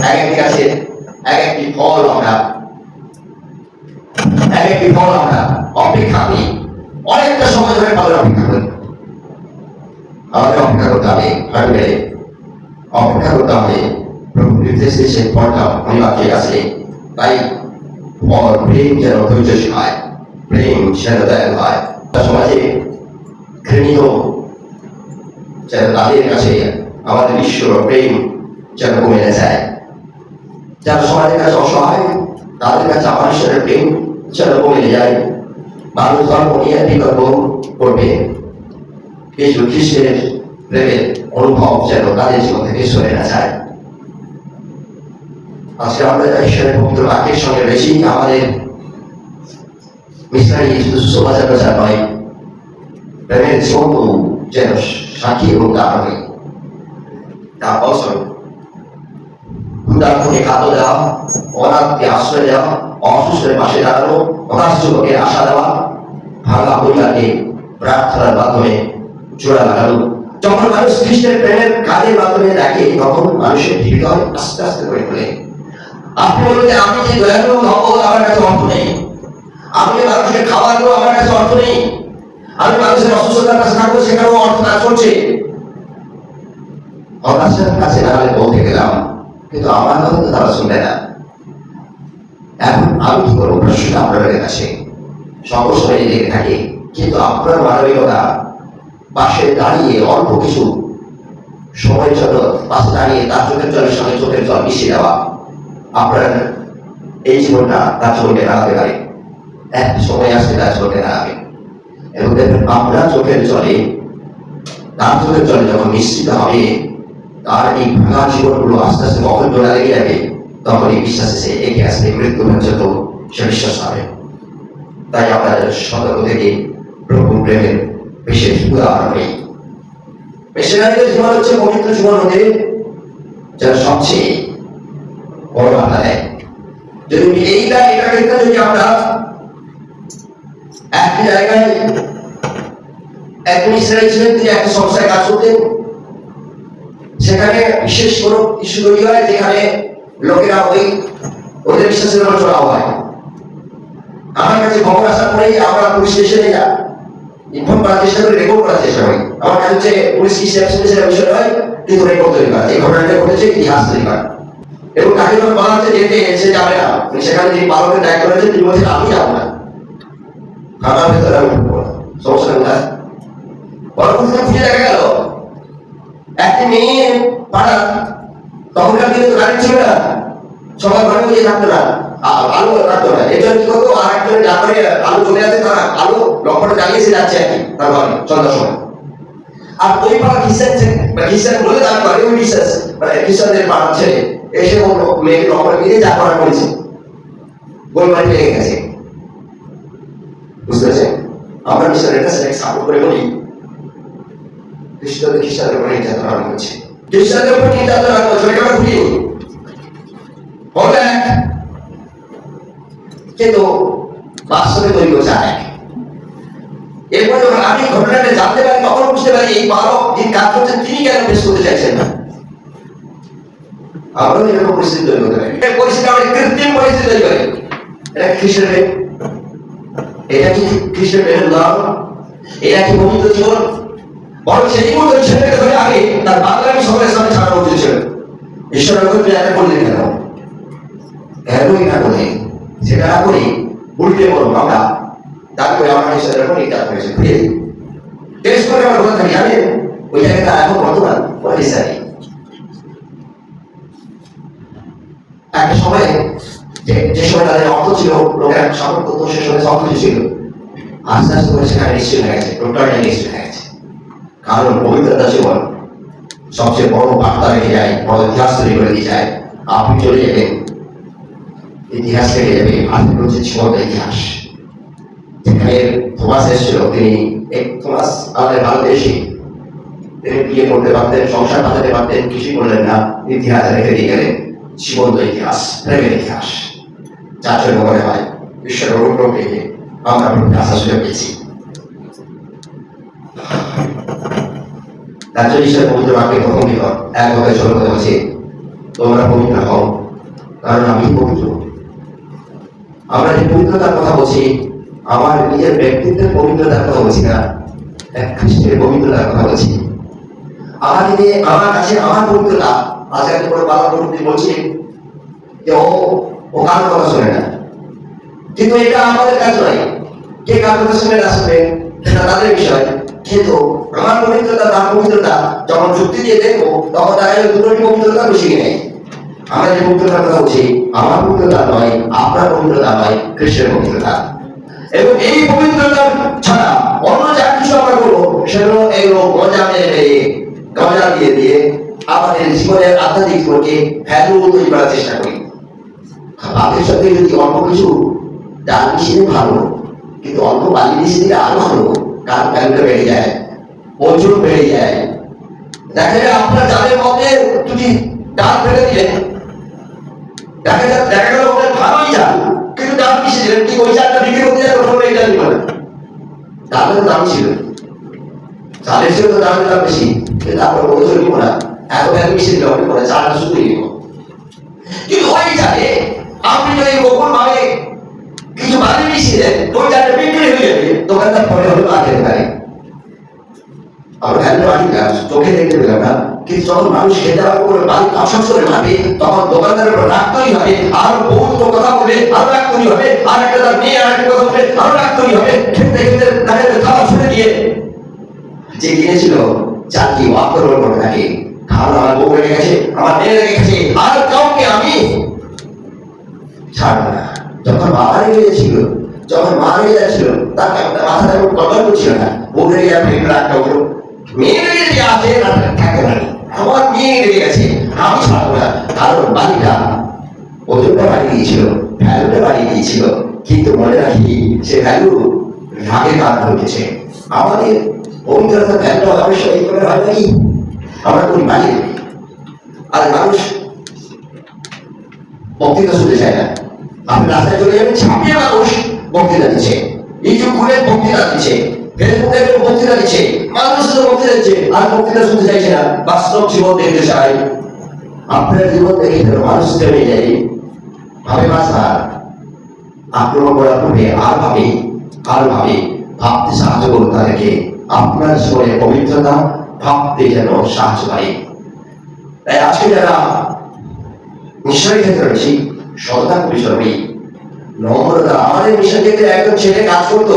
এক একটি গাছের এক একটি ফল আমরা অপেক্ষা করি, অনেকটা সময় ধরে ফলের অপেক্ষা করি। আমাদের অপেক্ষা করতে হবে, অপেক্ষা করতে হবে প্রভু নির্দেশ দিয়েছে ফলটা অনিবার্য আছে। তাই ফল প্রেম যেন ধৈর্যশীল হয়, প্রেম যেন দয়ালু হয়। সমাজে ঘৃণিত যেন তাদের কাছে আমাদের ঈশ্বর প্রেম যেন কমে না যায়। যারা সমাজের কাছে অসহায় তাদের কাছে আমার ঈশ্বরের প্রেম যেন কমে যায়। মানুষ ধর্ম নিয়ে বিকল্প করবে, কিছু খ্রিস্টের প্রেমের অনুভব যেন তাদের জীবন থেকে সরে না যায়। আজকে আমরা ঈশ্বরের পবিত্র বাক্যের সঙ্গে বেশি আমাদের মিশনারি শুধু সুসমাচার প্রচার নয়, প্রেমের জীবন যেন সাক্ষী এবং দাঁড় হয়। তার ফলস্বরূপ ক্ষুধার্তকে খাদ্য দেওয়া, অনাথকে আশ্রয় দেওয়া, অসুস্থের পাশে দাঁড়ানো, হতাশ যুবকের আশা দেওয়া, ভাঙা পরিবারকে প্রার্থনার মাধ্যমে জোড়া লাগানো। যখন মানুষ খ্রিস্টের প্রেমের কাজের মাধ্যমে দেখে তখন মানুষের হৃদয় আস্তে আস্তে করে তোলে। আপনি বলুন যে আমি যে দয়ালু হব আমার কাছে অর্থ নেই, আমি মানুষকে খাবার দেবো আমার কাছে অর্থ নেই, আমি মানুষের অসুস্থতার কাছে থাকবো সেখানেও অর্থ কাজ করছে। হতাশার কাছে দাঁড়ালে বলতে গেলাম, কিন্তু আমার কথা তো তারা শুনবে না। এখন আমি কি করবো? প্রশ্নটা আপনাদের কাছে সমস্যায় লেগে থাকে, কিন্তু আপনার মানবিকতা পাশে দাঁড়িয়ে অল্প কিছু সময়ের জন্য পাশে দাঁড়িয়ে তার চোখের জলের সঙ্গে চোখের জল মিশিয়ে দেওয়া আপনার এই জীবনটা তার চোখে দাঁড়াতে পারে। এক সময় আসলে তার চোখে দাঁড়াবে এবং দেখবেন আপনার চোখের জলে তার চোখের জলে যখন মিশ্রিত হবে তার এই ভাঙা জীবনগুলো আস্তে আস্তে কখন জোড়া লেগে যাবে, তখন এই বিশ্বাসে সে এগিয়ে আসবে মৃত্যু পর্যন্ত সে বিশ্বাস হবে। তাই আমাদের সতর্ক থেকে প্রভু প্রেমের বিশেষ উদাহরণ নেই। মিশনারিদের জীবন হচ্ছে পবিত্র জীবন হতে যারা সবচেয়ে বড় বাধা দেয়। যদি এটা ক্ষেত্রে যদি আমরা একটি জায়গায় এক মিশনারি ছিলেন, তিনি একটা সংস্থায় কাজ করতেন, সেখানে বিশেষ কোনো ইস্যু তৈরি হয় যেখানে লোকেরা ওদের বিশ্বাসের উপর চড়াও হয়। আমার কাছে খবর আসার পরেই আমরা পুলিশ স্টেশনে ইনফর্ম করার চেষ্টা করি, রেকর্ড করার চেষ্টা করি। আমার কাছে হচ্ছে পুলিশ কি সেটা বিষয় নয়, কিন্তু রেকর্ড তৈরি করা, এই ঘটনাটা ঘটেছে, ইতিহাস তৈরি করা। এবং তাকে যখন বলা হচ্ছে যেতে, সে যাবে না। সেখানে যিনি পালকের দায়িত্ব রয়েছে তিনি বলছেন আমি যাবো না, আমার ভেতরে আমি ঢুকবো না। সমস্যা কোথায়? পরবর্তীতে খুঁজে দেখা গেল একটি মেয়ে পাড়া, তখনকার দিনে তো কারেন্ট ছিল না, সবাই ঘরে গিয়ে থাকতো না, আলো থাকতো না। এজন কি করতো, আর একজনের জানবারে আলো চলে আসে, তারা আলো লম্বাটা জ্বালিয়ে যাচ্ছে আর কি তার ঘরে সন্ধ্যার সময়। আর ওই পাড়া খ্রিস্টান বলে দাবি করে, ওই বিশ্বাস মানে খ্রিস্টানদের পাড়ার ছেলে এসে মেয়েকে লম্বা দিয়ে যা করা করেছে, গোলমারি লেগে গেছে। বুঝতে পেরেছেন? আমরা মিশনারিটা সেটাকে সাপোর্ট করে বলি খ্রিস্টানদের উপর নির্যাতন আরম্ভ করছে, খ্রিস্টানদের উপর নির্যাতন আরম্ভ করছে। এটা আমরা ভুলিনি হবে এক, কিন্তু বাস্তবে তৈরি করছে আরেক। এরপর যখন আমি ঘটনাটা জানতে পারি, তখন বুঝতে পারি এই বালক যিনি কাজ করছেন তিনি কেন বেশ করতে চাইছেন না। আমরাও এরকম পরিস্থিতি তৈরি করতে পারি, পরিস্থিতি আমরা কৃত্রিম পরিস্থিতি তৈরি করি। এটা খ্রিস্টানের, এটা কি খ্রিস্টানের উদাহরণ? এটা কি পবিত্র জীবন? বরং সেই মুহূর্তে ছেলেকে ধরে আগে তার বাংলাকে সকলের সামনে ছাড়া উচিত ছিল। ঈশ্বরের ক্ষেত্রে এটা করলেন কেন? কেন এটা করলেন? সেটা না করি উল্টে বলবো আমরা, তারপরে আমার ঈশ্বরের উপর এটা করেছে ঘুরিয়ে দিই টেস্ট করে আমরা বলে থাকি জানেন ওই জায়গাটা এখন বর্তমান পরিচারি। একটা সময় যে সময় তাদের অর্থ ছিল, লোকেরা সাপোর্ট করতো, সে সময় সব কিছু ছিল, আস্তে আস্তে করে সেখানে নিশ্চয় হয়ে গেছে, টোটালটা নিশ্চয় হয়ে গেছে। কারণ পবিত্রতা জীবন সবচেয়ে বড় বার্তা রেখে যায়, বড় ইতিহাস তৈরি করে দিয়ে যায়। আপনি চলে যাবেন, ইতিহাস রেখে যাবে, আপনি হচ্ছে জীবনটা ইতিহাস। যেখানে থমাস এসেছিল, তিনি থমাস আমাদের ভারতদেশী, তিনি বিয়ে করতে পারতেন, সংসার বাঁচাতে পারতেন, কিছুই করলেন না, ইতিহাস রেখে দিয়ে গেলেন জীবন্ত ইতিহাস, প্রেমের ইতিহাস। যার জন্য মনে হয় ঈশ্বরের অনুগ্রহ পেয়ে আমরা আশা সুযোগ পেয়েছি। তার জন্য ঈশ্বরের পবিত্র বাক্যে প্রথম বিপদ এক ভাবে ছোট কথা বলছে, তোমরা পবিত্র হও কারণ আমি পবিত্র। আমরা যে পবিত্রতার কথা বলছি, আমার নিজের ব্যক্তিত্বের পবিত্রতার কথা বলছি না, এক খ্রিস্টের পবিত্রতার কথা বলছি। আমার কাছে আমার পবিত্রতা, আজকে কোনো বাবা প্রভৃতি বলছি যে ও কারোর কথা শোনে না, কিন্তু এটা আমাদের কাজ নয়। কে কার কথা শুনে না শুনে সেটা তাদের বিষয়, কিন্তু আমার পবিত্রতা তার পবিত্রতা যখন যুক্তি দিয়ে দেখবো, তখন দেখা যাবে দুটোই পবিত্রতা বসিয়ে নেই। আমরা যে পবিত্রতার কথা বলছি, আমার পবিত্রতা নয়, আপনার পবিত্রতা নয়, খ্রিস্টের পবিত্রতা। এবং এই পবিত্রতা ছাড়া অন্য যা কিছু আমরা করবো, সেগুলো এগুলো গজা মেরে গজা দিয়ে দিয়ে আমাদের জীবনের আধ্যাত্মিক জীবনকে ভ্যালু তৈরি করার চেষ্টা করি। বাপের সাথে যদি অল্প কিছু ডাল মিশিয়ে ভালো, কিন্তু অল্প বালি মিশিয়ে দিলে আরো ভালো, কারণ ভ্যালুটা বেড়ে যায়, ওজন বেড়ে যায়। দেখা যায় আপনার যাদের মধ্যে দুটি ডাল ফেলে দিলেন, দেখা গেল ওদের ভালোই যান, কিন্তু ডাল মিশিয়ে দিলেন, ঠিক ওই চালটা বিক্রি করতে যায়, প্রথমে এই ডাল দিবেন, ডালের দাম ছিল, চালের ছিল তো দামের দাম বেশি, কিন্তু আপনার ওজন নিব না, এত ভ্যালু মিশিয়ে দিলে অনেক করে চালটা শুধুই নিব। কিন্তু ওই চালে আপনি যদি গোপন ভাবে কিছু বালি মিশিয়ে দেন, ওই চালটা বিক্রি হয়ে যাবে, দোকানদার পরে হলে না খেতে পারে। আমরা ভ্যালু বাড়ি চোখে দেখতে পেলাম না, কিন্তু যখন মানুষ খেতে আরম্ভ করে বাড়ি আশ্বাস করে ভাবে, তখন দোকানদারের উপর রাগ তৈরি হবে, আর বহুত কথা বলবে, আরো রাগ তৈরি হবে, আর একটা তার মেয়ে আর একটা কথা বলবে, আরো রাগ তৈরি হবে। খেতে খেতে দেখা যাবে খাওয়া ছুড়ে দিয়ে যে কিনেছিল চারটি আক্রমণ করে থাকে, কারণ আমার বউ রেখে গেছে, আমার মেয়ে রেখে গেছে, আর কাউকে আমি ছাড়বো না। যখন বাবা রেখে গেছিল, যখন মা রেখে যাচ্ছিল, তার মাথাটা কদর করছিল না, বউ রেখে যাবে রাগটা উঠলো, মেয়ে রেখে যে আছে থাকতে পারি, আমার মেয়ে রেখে গেছে, আমি ছাড়বো না, কারণ বাড়িটা ওজনটা বাড়িয়ে দিয়েছিল, ভ্যালুটা বাড়িয়ে দিয়েছিল, কিন্তু মনে রাখি সে ভ্যালু রাগের কারণ হয়েছে। আমাদের পবিত্রতার ভ্যালুটা অবশ্যই এইভাবে হয় নাকি আমরা কোন বাড়িয়ে দেবে। আর মানুষ বক্তৃতা শুনতে চায় না। আপনি রাস্তায় চলে যাবেন, ছাপিয়ে মানুষ বক্তৃতা দিচ্ছে, ইউটিউব খুলে বক্তৃতা দিচ্ছে, ফেসবুকে বক্তৃতা দিচ্ছে, মানুষ বক্তৃতা দিচ্ছে, আর বক্তৃতা শুনতে চাইছে না, বাস্তব জীবন দেখতে চায়। আপনার জীবন দেখে মানুষ থেমে যায়, ভাবে বাঁচা আক্রমণ করার পূর্বে আর ভাবতে সাহায্য করুন তাদেরকে। আপনার জীবনে পবিত্রতা ভাবতে যেন সাহায্য করে। তাই আজকে যারা মিশনের ক্ষেত্রে রয়েছি, সততা খুবই জরুরি, নম্রতা। আমাদের মিশন ক্ষেত্রে একজন ছেলে কাজ করতো,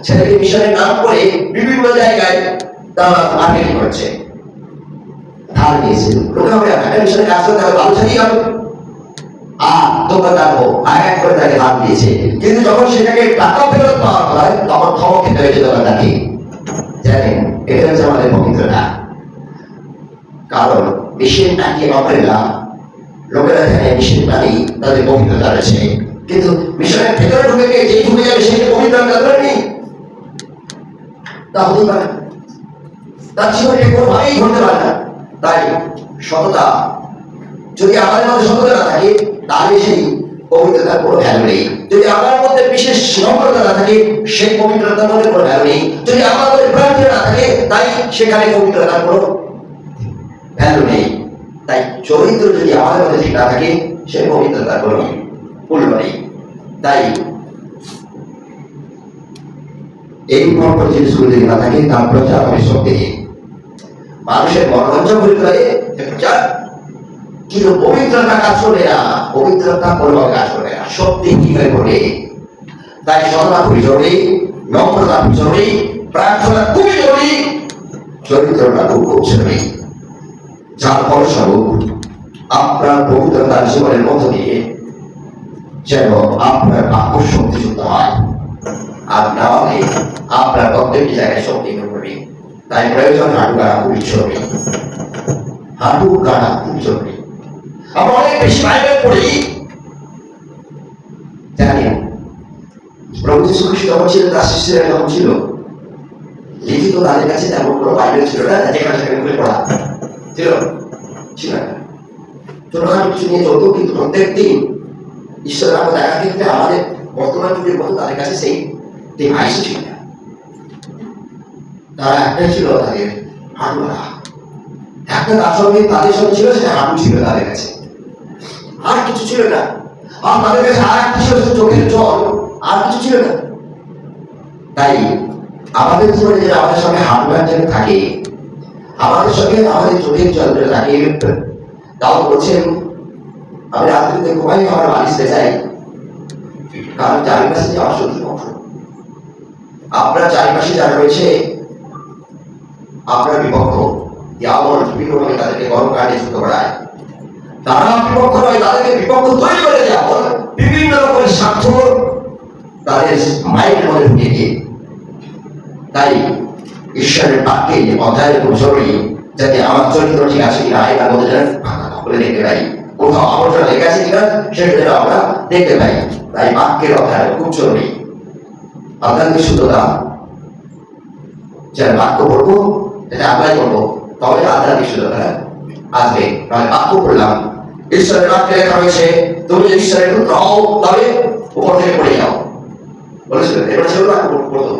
ছেলেকে মিশনের নাম করে বিভিন্ন জায়গায় তারা মার্কেটিং করছে, ধার নিয়েছিল। লোকে হবে একটা মিশনে কাজ করতে হবে, ভালো ছাড়িয়ে হবে, আর দোকানদার হোক এক করে তাকে ধার দিয়েছে, কিন্তু যখন সেটাকে টাকা ফেরত পাওয়া হয় তখন ক্ষমা খেতে হয়েছে দোকানদারকে। জানেন, এটা হচ্ছে আমাদের পবিত্রতা। কারণ মিশন নাকি অপরেলা, লোকেরা জানে মিশন মানে তাদের পবিত্রতা রয়েছে, কিন্তু মিশনের ভেতরে ঢুকে গিয়ে যে ঢুকে যাবে সেই পবিত্রতা নেই, তা হতেই পারে, তার জীবনে কোনোভাবেই ঘটতে পারে না। তাই সততা, যদি আমাদের মধ্যে সততা না থাকে তাহলে সেই পবিত্রতার কোনো ভ্যালু নেই। যদি আমার মধ্যে বিশেষ নম্রতা না থাকে সেই পবিত্রতার মধ্যে কোনো ভ্যালু নেই। যদি আমার মধ্যে প্রার্থনা না থাকে তাই সেখানে পবিত্রতার কোনো ভ্যালু নেই। তাই চরিত্র যদি আমাদের মধ্যে ঠিক না থাকে সেই পবিত্রতার কোনো মূল্য নেই। তাই এই পরপর জিনিসগুলো যদি না থাকে তার প্রচার হবে শক্তি, মানুষের মনোরঞ্জন করে তোলে প্রচার, কিন্তু পবিত্রতা কাজ করে না, পবিত্রতা কোনোভাবে কাজ করে না, শক্তি কি হয়ে পড়ে। তাই সততা খুবই জরুরি, নম্রতা খুবই জরুরি, প্রার্থনা খুবই জরুরি, চরিত্রটা খুব জরুরি। যার ফলস্বরূপ আপনার পবিত্রতার জীবনের মধ্য দিয়ে যেন আপনার বাক্য শক্তিযুক্ত হয়, আর না হলে আপনার প্রত্যেকটি জায়গায় শক্তি করবে। তাই প্রয়োজন হাঁটু গাড়া খুবই জরুরি, হাঁটু গাড়া খুব জরুরি। আমরা অনেক বেশি বাইবেল পড়ি, জানেন প্রভু যীশু খ্রিস্ট যখন ছিলেন, তার শিষ্যরা যখন ছিল, লিখিত তাদের কাছে তেমন কোনো বাইবেল ছিল না, যেখানে সেখানে খুলে পড়া ছিল না, ছোটখাটো কিছু নিয়ে চলতো, কিন্তু প্রত্যেক দিন ঈশ্বরের আমরা দেখার ক্ষেত্রে আমাদের বর্তমান যুগের মতো তাদের কাছে সেই ডিভাইস ছিল না। তারা একটাই ছিল, তাদের হাঁটু গাড়া, একটা তার সঙ্গে তাদের সঙ্গে ছিল, সেটা হাঁটু ছিল তাদের কাছে, আর কিছু ছিল না। আর তাদের কাছে আর একটা ছিল চোখের জল, আর কিছু ছিল না। তাই আমাদের জীবনে যেটা আমাদের সঙ্গে হাঁটু যেন থাকে, আমাদের সঙ্গে আমাদের চোখের জল থাকে। তাও বলছেন আমি রাত্রিতে ঘুমাই, আমার বালিশে যাই, কারণ চারিপাশে যাওয়ার শত্রুপক্ষ, আপনার চারিপাশে যারা রয়েছে আপনার বিপক্ষ, যেমন বিভিন্নভাবে তাদেরকে গরম কাটে যুক্ত করায়, তারা বিপক্ষ নয়, তাদেরকে বিপক্ষ তৈরি করে যেমন বিভিন্ন রকমের স্বার্থ তাদের মাইন্ডের মধ্যে ঢুকে দিয়ে। তাই ঈশ্বরের বাক্যে অধ্যায়ের খুব জরুরি, যাতে আমার চরিত্র ঠিক আছে কিনা এটার মধ্যে যেন করে দেখতে পাই, কোথাও আবর্জনা লেগে আছে কিনা সেটা যেন আমরা দেখতে পাই। তাই বাক্যের অধ্যায় খুব জরুরি। আধ্যাত্মিক শুদ্ধতা, যারা বাক্য পড়বো এটা অ্যাপ্লাই করবো, তবে আধ্যাত্মিক শুদ্ধতা আসবে। মানে বাক্য পড়লাম, ঈশ্বরের বাক্যে লেখা হয়েছে তুমি যদি ঈশ্বরের পুত্র হও তবে উপর থেকে পড়ে যাও, বলেছিল। এবার সেগুলো বাক্য পড়তো,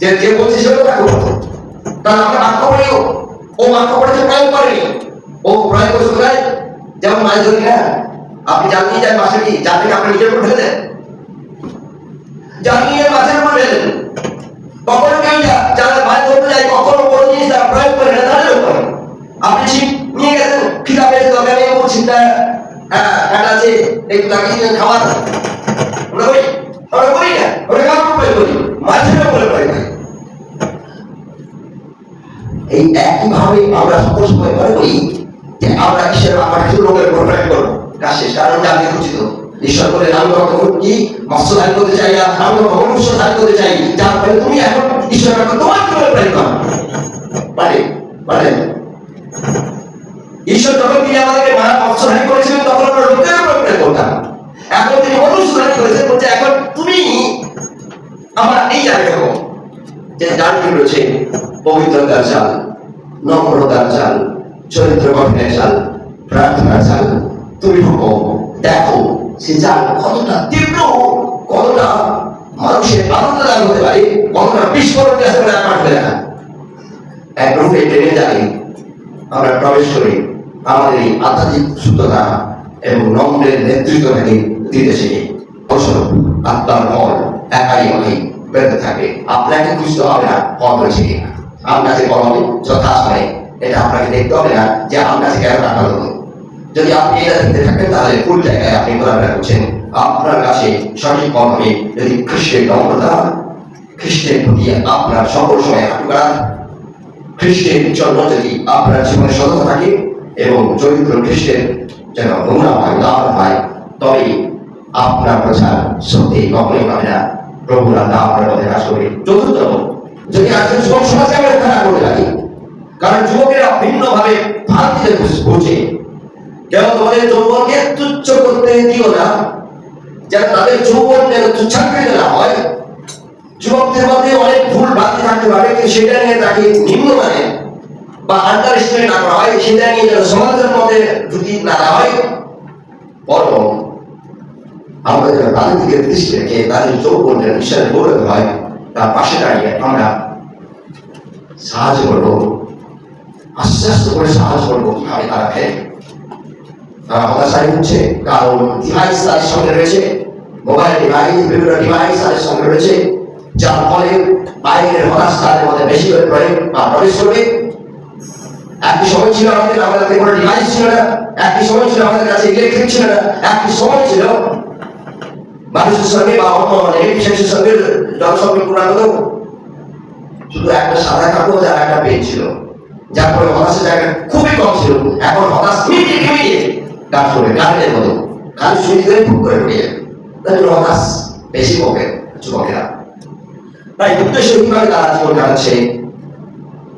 যে বলছে সেগুলো বাক্য পড়তো। তাহলে আমরা বাক্য পড়িও, ও বাক্য পড়েছে প্রয়োগ করেনি, ও প্রয়োগ করছে কোথায়? যেমন মাছ ধরি না, আপনি জাল নিয়ে যান মাছের কি, জাল থেকে আপনি নিজের উপর ফেলে দেন, জাল নিয়ে মাছের উপর ফেলে দেন। কখনো কেউ যারা মাছ ধরতে যায় কখনো কোনো জিনিস তারা প্রয়োগ করে না, তাহলেও করে। আপনি ছিপ নিয়ে গেছেন, খিদা পেয়েছে, দরকার নেই, ও ছিপটা কাটা আছে একটু লাগিয়ে খাওয়ার, আমরা করি না, ওটা কারোর উপরে করি, মাছের উপরে প্রয়োগ করি। এই একইভাবে আমরা সকল সময় মনে করি যে আমরা ঈশ্বরের আমার কিছু লোকের উপর প্রয়োগ করবো, কাজ শেষ। কারণ জানতে উচিত ঈশ্বর বলে আমি কখন কি মৎস্য ধারণ করতে চাই না, আমি কখন মনুষ্য ধারণ করতে চাই, যার ফলে তুমি এখন ঈশ্বর তোমার কিভাবে প্রয়োগ করো পারেন। ঈশ্বর যখন তিনি আমাদেরকে মৎস্য ধারণ করেছিলেন তখন আমরা লোকের উপর প্রয়োগ করতাম, এখন তিনি অনুসরণ করেছেন, বলছে এখন তুমি আমার এই জায়গায় থাকো, যে জানটি রয়েছে পবিত্রতার চাল, নম্রতার চাল, চরিত্র গঠনের চাল, প্রার্থনার চাল। তুমি ঢুকো, দেখো সে চাল কতটা তীব্র, কতটা মানুষের আনন্দদায়ক হতে পারে, কতটা বিস্ফোরণ আসতে পারে পাঠবে না। এক রূপে ট্রেনে যাই আমরা প্রবেশ করি, আমাদের এই আধ্যাত্মিক শুদ্ধতা এবং নম্রের নেতৃত্বটাকে দিতেছে ফলস্বরূপ আত্মার ফল একাই অনেক বেড়তে থাকে। আপনাকে খুঁজতে হবে না ফল হয়েছে কিনা, আম গাছে ফল হবে যথা আসবে, এটা আপনাকে দেখতে হবে না যে আম গাছে কেন রাখা হলো। যদি আপনি এটা দেখতে থাকেন তাহলে ভুল জায়গায় আপনি ঘোরাফেরা করছেন। আপনার কাছে সঠিক ফল হবে যদি খ্রিস্টের নম্রতা, খ্রিস্টের প্রতি আপনার সকল সময় হাঁটু গাড়া, খ্রিস্টের জন্য যদি আপনার জীবনে সততা থাকে এবং চরিত্র খ্রিস্টের যেন নমুনা হয়, উদাহরণ হয়, তবে আপনার প্রচার সত্যি কখনোই পাবে না। প্রভুর আল্লাহ আপনার মধ্যে কাজ করবে। চতুর্থ, যদি আজকের যুবক সমাজকে আমরা খারাপ করে রাখি, কারণ যুবকেরা ভিন্নভাবে ভ্রান্তিতে বুঝে। কেউ তোমাদের যৌবনকে তুচ্ছ করতে দিও না, যেন তাদের যৌবন যেন তুচ্ছাকৃত না হয়। যুবকদের মধ্যে অনেক ভুল ভ্রান্তি থাকতে পারে, কিন্তু সেটা নিয়ে তাকে নিম্নমানের বা আন্ডার এস্টিমেট না করা হয়, সেটা নিয়ে যেন সমাজের মধ্যে ঢুকি না হয়, বরং আমরা যেন তাদের দিকে দৃষ্টি রেখে তাদের যৌবন যেন ঈশ্বরের গৌরব হয়, তার পাশে দাঁড়িয়ে আমরা সাহায্য করবো, আস্তে আস্তে করে সাহায্য করবো। কিভাবে তারা ফেরে, তারা হতাশায় হচ্ছে, কারণ ডিভাইস তাদের সঙ্গে রয়েছে, মোবাইল ডিভাইস, বিভিন্ন ডিভাইস তাদের সঙ্গে রয়েছে, যার ফলে বাইরের হতাশ তাদের মধ্যে বেশি করে প্রবেশ করবে। একটি সময় ছিল আমাদের কাছে কোনো ডিভাইস ছিল না, একটি সময় ছিল আমাদের কাছে ইলেকট্রিক ছিল না, একটি সময় ছিল মানুষের সঙ্গে বা অন্য বিশেষের সঙ্গে জনসংখ্যা পূর্ণ হতো শুধু একটা সাদা কাপড় আর একটা পেন ছিল, যার ফলে হতাশের জায়গা খুবই কম ছিল। এখন হতাশ মিটিয়ে কাজ করে কারেন্টের মতো, খালি সুইচ করে ফুক করে ঢুকে যায়, তাই জন্য হতাশ বেশি পকেট যুবকেরা। তাই উদ্দেশ্যহীনভাবে তারা জীবন কাটাচ্ছে,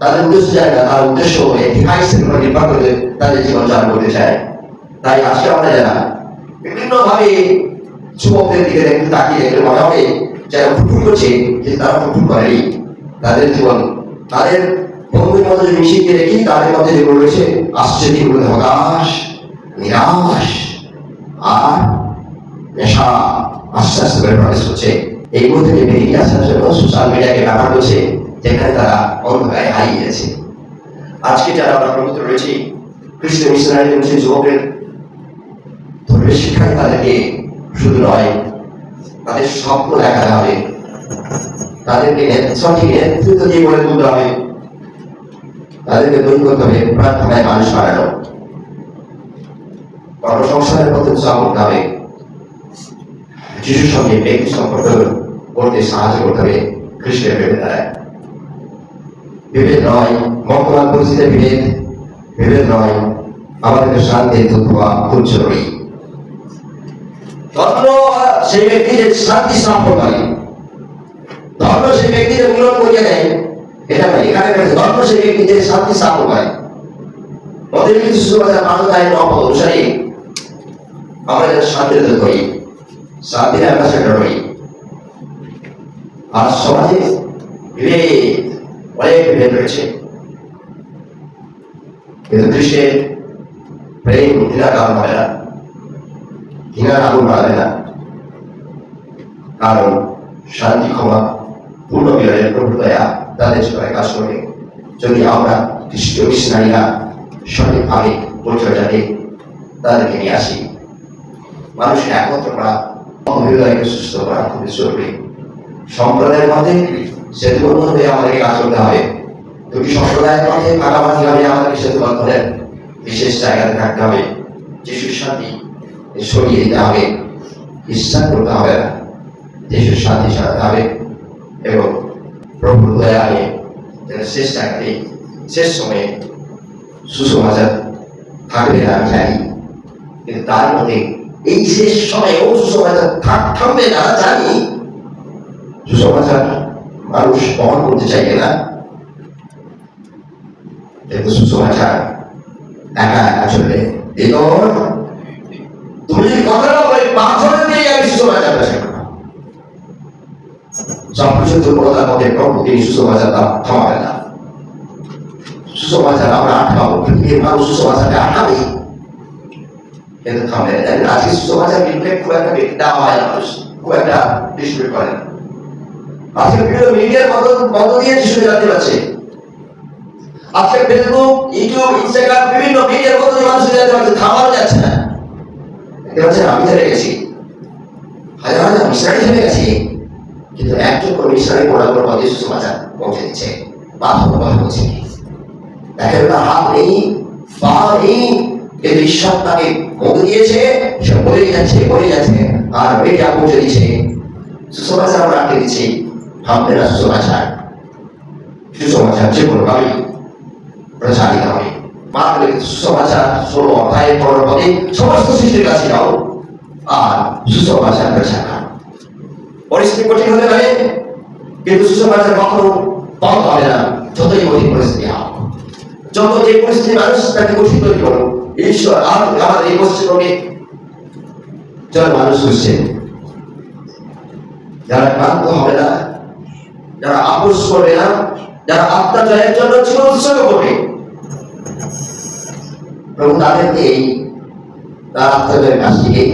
তাদের উদ্দেশ্য জায়গা, তার উদ্দেশ্য ডিভাইসের উপর নির্ভর করে তাদের জীবন চালু করতে চায়। তাই আজকে আমরা যারা বিভিন্ন ভাবে যুবকদের দিকে একটু তাকিয়ে দেখলে মনে হবে যারা ফুটফুট করছে, যে তারা ফুটফুট করেনি, তাদের জীবন তাদের বন্ধুর মধ্যে যদি মিশিয়ে রেখি, তাদের মধ্যে যেগুলো রয়েছে আসছে দিনগুলো হতাশ, নিরাশ আর নেশা আস্তে আস্তে করে প্রবেশ করছে। এই মধ্যে বেরিয়ে আসার জন্য সোশ্যাল মিডিয়াকে ব্যবহার করছে, যেখানে তারা অন্ধকারে হারিয়ে গেছে। আজকে যারা আমরা প্রবৃত্ত রয়েছি খ্রিস্টান মিশনারি মুসলিম যুবকের ধর্মীয় শিক্ষায় তাদেরকে শুধু নয়, তাদের স্বপ্ন দেখাতে হবে, তাদেরকে সঠিক নেতৃত্ব দিয়ে গড়ে তুলতে হবে, তাদেরকে তৈরি করতে হবে প্রার্থনায় মানুষ বানানো, কর্মসংস্থানের পথে উৎসাহ করতে হবে, যিশুর সঙ্গে ব্যক্তি সম্পর্ক করতে সাহায্য করতে হবে। খ্রিস্টের ভেবে দাঁড়ায় বিভেদ নয়, বর্তমান পরিস্থিতির বিভেদ নয়, আমাদের শান্তির দূত হওয়া খুব জরুরি। ধর্ম সেই ব্যক্তি যে শান্তি স্থাপন করে, ধর্ম সেই ব্যক্তি যে মিলন করিয়ে দেয়, এটা নয়। এখানে ধর্ম সেই ব্যক্তি যে শান্তি স্থাপন করে। ওদের কিছু সুবাজার মানবতায় মহম্মদ অনুসারী আমরা যেন শান্তির দূত হই, শান্তির অ্যাম্বাসেডর হই। আর সমাজে বিভেদ, অনেক বিভেদ রয়েছে, কিন্তু খ্রিস্টের প্রেম ঘৃণার কারণ হবে না, ঘৃণার আগুন বাড়াবে না, কারণ শান্তি ক্ষমা পূর্ণ বিনয়ের প্রভু দয়া তাদের সবাই কাজ করবে। যদি আমরা খ্রিস্টীয় মিশনারীরা সঠিকভাবে পরিচর্যা দিই, তাদেরকে নিয়ে আসি, মানুষকে একত্র করা, হৃদয়কে সুস্থ করা খুবই জরুরি। সম্প্রদায়ের মধ্যে সেতুবন্ধন হয়ে আমাদেরকে কাজ করতে হবে। দুটি সম্প্রদায়ের মধ্যে ভাগাভাগি হবে, আমাদেরকে সেতুবন্ধনের বিশেষ জায়গাতে থাকতে হবে। যিশুর শান্তি সরিয়ে দিতে হবে, ইচ্ছা করতে হবে না, যিশুর শান্তি সারাতে হবে এবং প্রভুর দয়া আনে যেন শেষ জায়গাতে শেষ সময়ে সুসমাচার থাকবে না আমি জানি, কিন্তু তার মধ্যে এই শেষ সময়েও সুসমাচার থাকবে না জানি। সুসমাচার মানুষ বহন করতে চাইবে না, কিন্তু সুসমাচার একা একা চলবে। তুমি যদি কথা ওই পাথরের সুসমাচার প্রচার করা। সবকিছু দুর্বলতার মধ্যে প্রভু তিনি সুসমাচার থামাবেন না। সুসমাচার আমরা আটকাবো, পৃথিবীর মানুষ সুসমাচারকে আটকাবে, কিন্তু থামবে না। আজকে সুসমাচার বিরুদ্ধে খুব একটা দেওয়া হয় না, মানুষ খুব একটা ডিস্ট্রিবিউট করে না। আজকে বিভিন্ন মিডিয়ার মধ্য দিয়ে যিশু জানতে পারছে। আজকে ফেসবুক, ইউটিউব, ইনস্টাগ্রাম বিভিন্ন মিডিয়ার মধ্য দিয়ে মানুষ জানতে পারছে, থামানো যাচ্ছে না। দেখতে পাচ্ছেন, আমি থেমে গেছি, হাজার হাজার মিশনারি থেমে গেছি, কিন্তু একজন করে মিশনারি পড়ানোর পথে সুসমাচার পৌঁছে দিচ্ছে, বাধ্য কথা বলছে। দেখেন, তার হাত নেই, পা নেই, কিন্তু ঈশ্বর তাকে মধ্যে দিয়েছে, সে বলে যাচ্ছে, আর মিডিয়া পৌঁছে দিচ্ছে। সুসমাচার আমরা আটকে দিচ্ছি, থামবে না সুসমাচার। সুসমাচার যে কোনো ভাবে প্রচারিত হবে। মাত্র সুসমাচার 16 অধ্যায়ের পরবর্তী সমস্ত সৃষ্টির কাছে যাও আর সুসমাচার প্রচার করো। পরিস্থিতি কঠিন হতে পারে, কিন্তু সুসমাচার কখনো বন্ধ হবে না, যতই কঠিন পরিস্থিতি হোক। যত যে পরিস্থিতি মানুষ তাকে কঠিন তৈরি করো, ঈশ্বর আমাদের এই পরিস্থিতি যারা মানুষ হচ্ছে, যারা ক্লান্ত হবে না, যারা আপোষ করবে না, যারা আত্মা জয়ের জন্য জীবন উৎসর্গ করবে, প্রভু তাদেরকে তার আত্মজয়ের কাজটিকে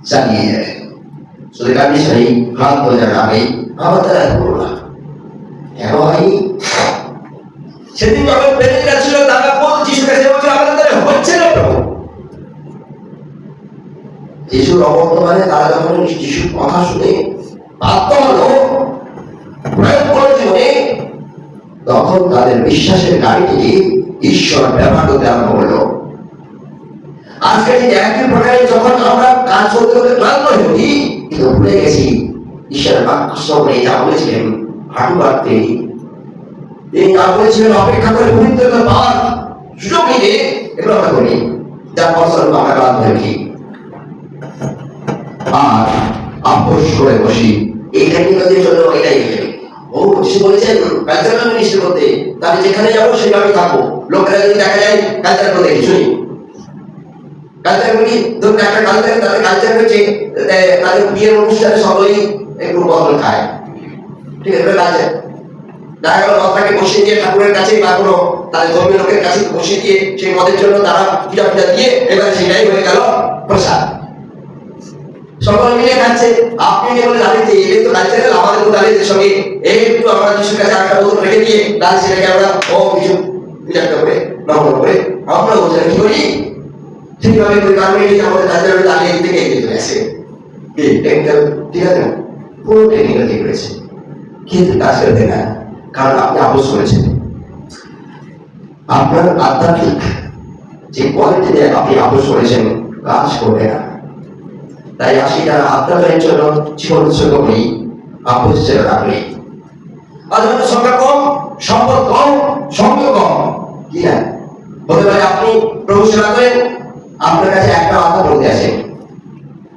চালিয়ে যাবে। শুধু কান্ডিশনে ক্লান্ত যারা আগে আমার তারা করবো না। কেন হয়? সেদিন যখন বেড়ে যাচ্ছিল, তারা যিশুর কাছে বলছিল, আমাদের দ্বারা হচ্ছে না প্রভু। যিশুর অবর্তমানে তারা যখন যিশুর কথা শুনে বাধ্য হলো প্রয়োগ করে জীবনে, তখন তাদের বিশ্বাসের গাড়িটিকে ঈশ্বর ব্যবহার করতে আরম্ভ করলো। আজকে ঠিক একই প্রকারে যখন আমরা কাজ করতে করতে ক্লান্ত হয়ে পড়ি, কিন্তু ভুলে গেছি ঈশ্বরের বাক্য শ্রবণে যা বলেছিলেন, হাঁটু কাটতে তিনি যা বলেছিলেন, অপেক্ষা করে পবিত্রতা পাওয়ার সুযোগ নিতে, এগুলো আমরা করি, যার ফলস্বরূপ আমরা ক্লান্ত হয়ে উঠি আর আপোষ করে বসি। এই টেকনিক্যালের জন্য এটাই ও যিশু বলেছেন কালচারাল মিনিস্ট্রি করতে, তাহলে যেখানে যাবো সেভাবে থাকবো। লোকেরা যদি দেখা যায় কালচার করতে কিছুই কালচার করি, ধরুন একটা কালচার, তাদের কালচার হচ্ছে তাদের বিয়ের অনুষ্ঠানে সবাই একটু বদল খায়, ঠিক আছে, কালচার। দেখা গেল মদটাকে বসিয়ে দিয়ে ঠাকুরের কাছে বা কোনো তাদের ধর্মীয় লোকের কাছে বসিয়ে দিয়ে সেই মদের জন্য তারা পূজা দিয়ে এবারে সেটাই হয়ে গেল প্রসাদ, সকল মিলে খাচ্ছে। আপনি যে বলে দাঁড়িয়ে এলে তো কালচারাল, আমাদের তো দাঁড়িয়ে সঙ্গে একটু আমরা যিশুর কাছে একটা বোতল রেখে দিয়ে তাহলে সেটাকে আমরা কিছু পূজা করে নকল করে আমরা বলছি কি করি, ঠিকভাবে করে কারণে আমাদের কালচারাল দাঁড়িয়ে থেকে এগিয়ে চলে আসে। টেকনিক্যাল ঠিক আছে না, পুরো টেকনিক্যাল ঠিক রয়েছে, কিন্তু কাজ করতে না, কারণ আপনি আপোষ করেছেন। আপনার আধ্যাত্মিক যে কোয়ালিটিতে আপনি আপোষ করেছেন কাজ করবে না। তাই আসি যারা আত্মাজয়ের জন্য জীবন উৎসর্গ করি, আপোষ যেন না করি। আজ হয়তো সংখ্যা কম, সম্পদ কম, সঙ্গ কম, কি না হতে পারে আপনি প্রভু সেবা করেন, আপনার কাছে একটা আত্মা বলতে আসেন,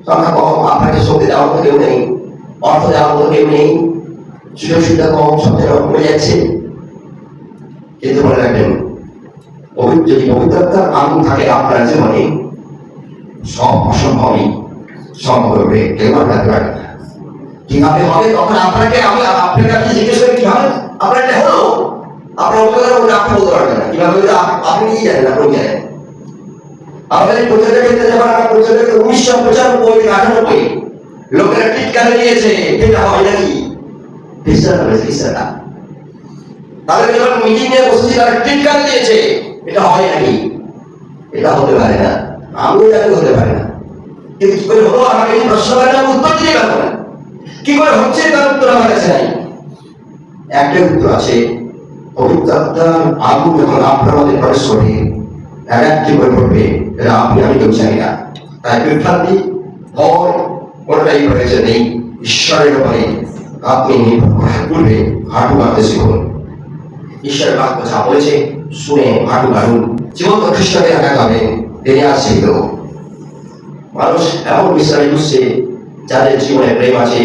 সংখ্যা কম, আপনাকে শক্তি দেওয়ার মতো কেউ নেই, অর্থ দেওয়ার মতো কেউ নেই, সুযোগ সুবিধা কম, সব জায়গায় কমে যাচ্ছে। কিন্তু মনে রাখবেন, যদি পবিত্রতার আগুন থাকে আপনার জীবনে, সব অসম্ভবই সম্ভব হবে, কেউ আপনাকে পারবে না। কিভাবে হবে তখন আপনাকে আমি আপনার কাছে জিজ্ঞেস করি কিভাবে আপনার এটা হলো, আপনার অভিজ্ঞতা বলতে আপনি বলতে পারবেন না কিভাবে হলো, আপনি কি জানেন, আপনি জানেন। আমাদের প্রচারের ক্ষেত্রে যখন আমরা প্রচারের 1995-98 লোকেরা টিটকারে নিয়েছে, এটা হয় নাকি খ্রিস্টানরা, তাদের যখন মিটিং নিয়ে বসেছি তারা টিটকারে দিয়েছে, এটা হয় নাকি, এটা হতে পারে না, আমিও জানি হতে পারে না। কিন্তু কি করে হলো, আমাকে এই প্রশ্ন করেন, আমি উত্তর দিতে পারবো না। কি করে হচ্ছে তার উত্তর আমার কাছে নাই। একটা উত্তর আছে, পবিত্র আত্মার আগুন যখন আপনার মধ্যে প্রবেশ করে একটি করে পড়বে, এটা আপনি আমি কেউ জানি না। তাই বিভ্রান্তি ভয় কোনটাই প্রয়োজন নেই। ঈশ্বরের উপরে আপনি পূর্বে হাঁটু কাঁপতে শিখুন। ঈশ্বরের বাক্য যা বলেছে শুনে হাঁটু কাঁপুন। জীবন্ত খ্রিস্টকে রাখা যাবে, তিনি আর শিখল। মানুষ এমন বিষয়ে বুঝছে যাদের জীবনে প্রেম আছে,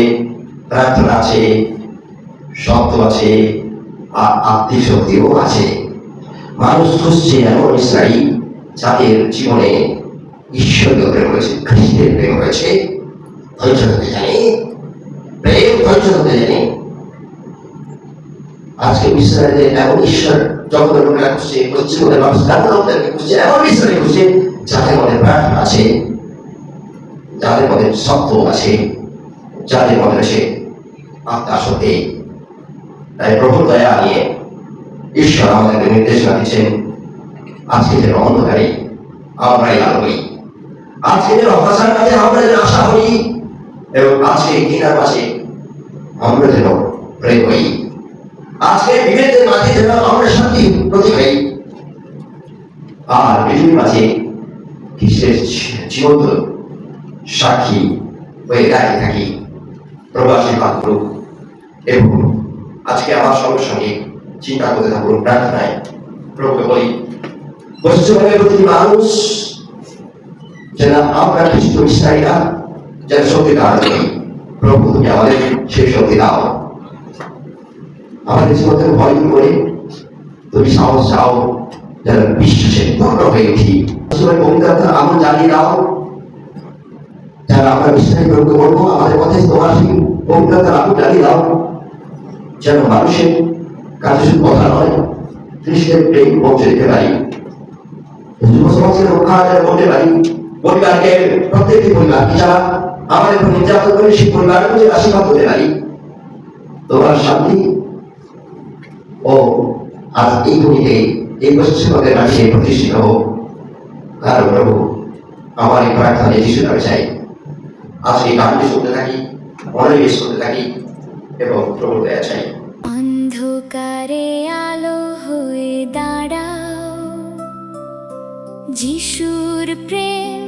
প্রার্থনা আছে, শব্দ আছে, আর আত্মিক শক্তিও আছে। মানুষ খুঁজছে এমন ইসরায়েল যাদের জীবনে ঈশ্বরীয় প্রেম রয়েছে, খ্রিস্টের প্রেম রয়েছে, ধৈর্য ধরতে জানি, প্রেম ধৈর্য ধরতে জানি। আজকে ইসরায়েলে এমন ঈশ্বর জগতের লোকেরা খুঁজছে, পশ্চিমবঙ্গের মানুষ লোকদেরকে খুঁজছে, এমন ঈশ্বরকে খুঁজছে যাদের মধ্যে প্রার্থনা আছে, যাদের মধ্যে সত্য আছে, যাদের মধ্যে আছে আত্মা সত্যি। তাই প্রভুর দয়া নিয়ে ঈশ্বর আমাদেরকে নির্দেশনা দিচ্ছেন, আজকে যেন অন্ধকারে আমরাই আলো হই, আজকে যেন হতাশার মাঝে আমরা যেন আশা হই, এবং আজকে ঘৃণার মাঝে আমরা যেন প্রেম হই, আজকে বিভেদের মাঝে যেন আমরা শান্তি প্রতি হই, আর পৃথিবীর মাঝে খ্রিস্টের জীবন্ত সাক্ষী হয়ে দাঁড়িয়ে থাকি। প্রভু আশীর্বাদ করুক। এবং আজকে আমার সঙ্গে সঙ্গে চিন্তা করতে থাকুন প্রার্থনায়। প্রভুকে বলি, পশ্চিমবঙ্গের প্রতিটি মানুষ যেন আমরা খ্রিস্ট বিশ্বাসীরা যেন শক্তি ধারণ করি। প্রভু তুমি আমাদের সেই শক্তি দাও, আমাদের জীবনে ভয় করে তুমি সাহস চাও, যেন বিশ্বাসে পূর্ণ হয়ে উঠি। পবিত্রতার আগুন জ্বালিয়ে দাও, যেন আমরা বিশ্বাসী প্রভুকে বলবো, আমাদের পথে তোমার সেই পবিত্রতার আগুন জ্বালিয়ে দাও, যেন মানুষের কাছে শুধু কথা নয়, খ্রিস্টের প্রেম পৌঁছে দিতে পারি, যুব সমাজের রক্ষা করতে পারি। পরিবারকে, প্রত্যেকটি পরিবারকে যারা আমাদের উপর নির্যাতন করে সেই পরিবারের প্রতি আশীর্বাদ করতে পারি। তোমার শান্তি ও আজ এই ভূমিতে এই পশ্চিমবঙ্গের মাঝে প্রতিষ্ঠিত হোক। কারণ প্রভু আমার এই প্রার্থনা যিশু নামে চাই। আজ এই গানটি শুনতে থাকি, মনোনিবেশ করতে থাকি এবং প্রভুর দয়া চাই। অন্ধকারে আলো হয়ে দাঁড়াও, যিশুর প্রেম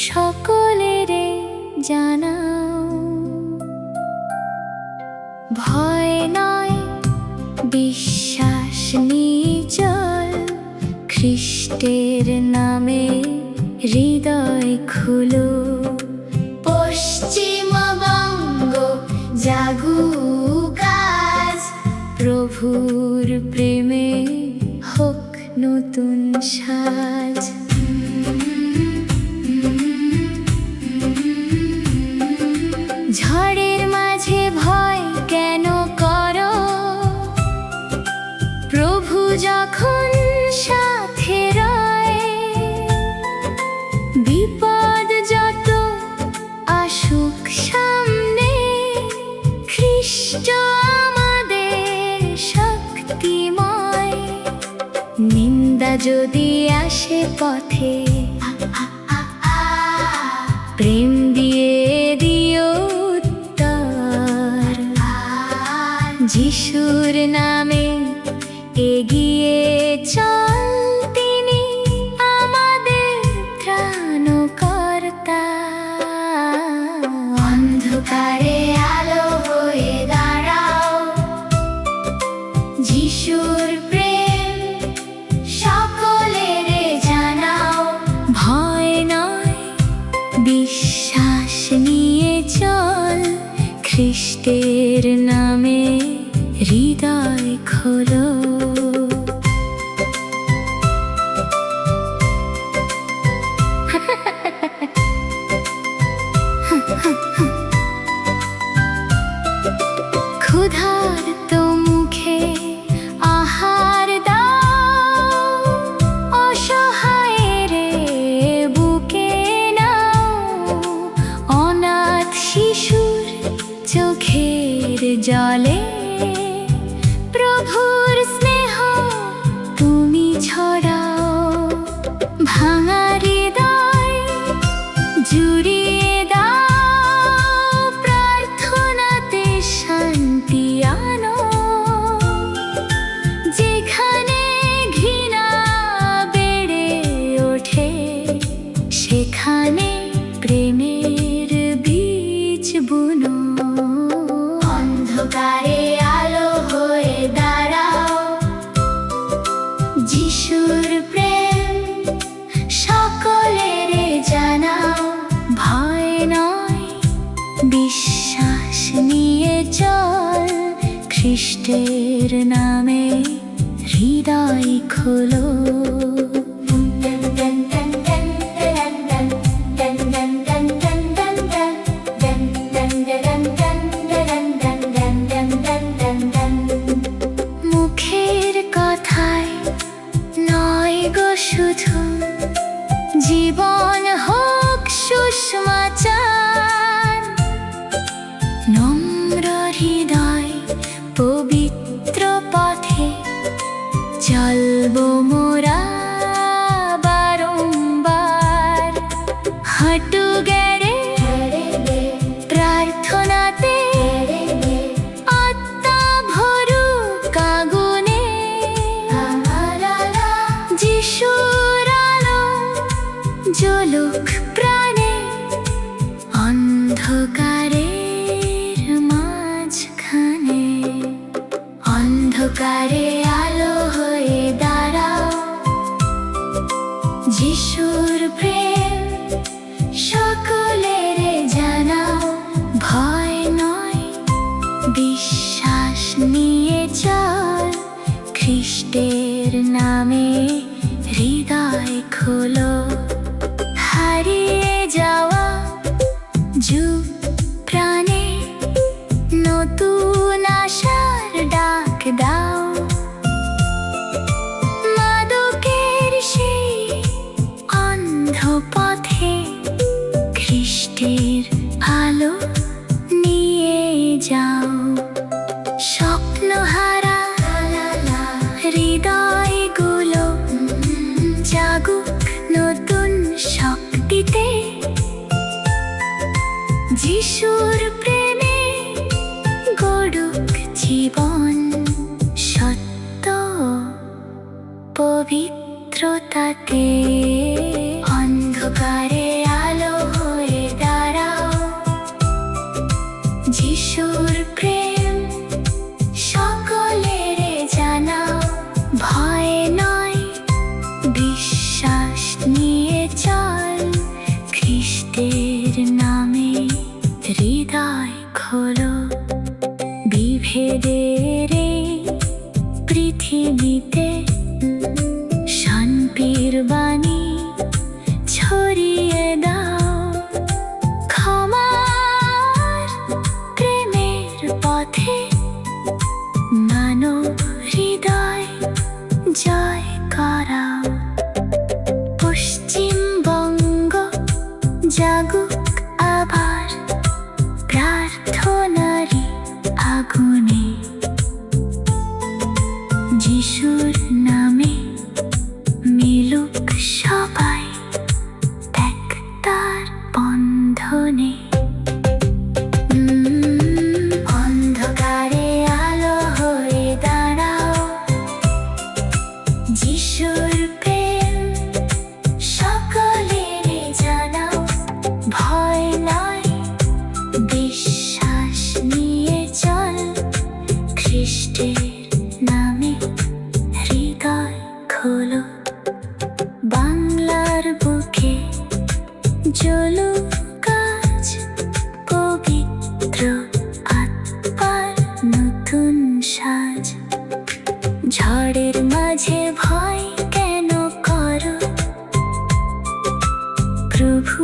সকলের জানাও। ভয় নয়, বিশ্বাস নিয়ে চল, খ্রিস্টের নামে হৃদয় খুলো। পশ্চিমবঙ্গ জাগুক আজ, প্রভুর প্রেমে হোক নতুন সাজ। ঝড়ের মাঝে ভয় কেন করো, প্রভু যখন সাথে রয়। বিপদ যত আসুক সামনে, খ্রিস্ট আমাদের শক্তিময়। নিন্দা যদি আসে পথে, প্রেম দিয়ে দিও উত্তর। যিশুর নামে এগিয়ে চল, তিনি আমাদের ত্রাণকর্তা। অন্ধকারে আলো হয়ে দাঁড়াও, যিশুর প্রেম সকলের জানাও। ভয় নয়, বিশ্বাস নিয়ে চল, খ্রিস্টের নামে হৃদয় খোলো। ক্ষুধার্ত মুখে আহার দাও, অসহায়ের বুকে নাও। অনাথ শিশুর চোখের জলে প্রভুর স্নেহ তুমি ছড়াও। ভাঙা হৃদয় জুড়িয়ে দাও, প্রার্থনাতে শান্তি আনো। যেখানে ঘৃণা বেড়ে ওঠে, সেখানে প্রেমের বীজ বুনো। অন্ধকারে আলো হয়ে দাঁড়াও, যিশুর প্রেম সকলের জানাও। ভয় নয়, বিশ্বাস নিয়ে চল, খ্রিস্টের নামে হৃদয় খোলো। অন্ধকারে আলো হয়ে দাঁড়াও, যিশুর প্রেম সকলের জানাও। ভয় নয়, বিশ্বাস নিয়ে চল, খ্রিস্টের নামে হৃদয় খোলো। হারিয়ে যাওয়া যুগ প্রাণে নতুন আশার ডাক দাও। মাদকের সেই অন্ধ পথে খ্রিস্টের আলো নিয়ে যাও। স্বপ্নহারা হৃদয়গুলো জাগুক নতুন শক্তিতে, যিশুর প্রেমে গড়ুক জীবন সত্য পবিত্রতাতে। অন্ধকারে আলো হয়ে দাঁড়াও, যিশুর প্রেম সকলের জানাও। ভয় নয়, বিশ্বাস নিয়ে চল, খ্রিস্টের নামে হৃদয় খোলো। বিভেদের এই পৃথিবীতে শান্তির বাণী ছড়িয়ে দাও। ক্ষমার প্রেমের পথে মানব হৃদয় জয় করাও। পশ্চিমবঙ্গ জাগুক আবার প্রার্থনারই আগুনে, যিশুর নামে মিলুক সবাই ত্যাগ তার বন্ধনে। অন্ধকারে আলো হয়ে দাঁড়াও, যিশুর প্রেম সকলের জানাও। ভয় নয়, বিশ্বাস নিয়ে চল, খ্রিস্টের নামে হৃদয় খোলো। বাংলার বুকে জ্বলুক আজ পবিত্র আত্মার নতুন সাজ। ঝড়ের মাঝে ভয় কেন করো, প্রভু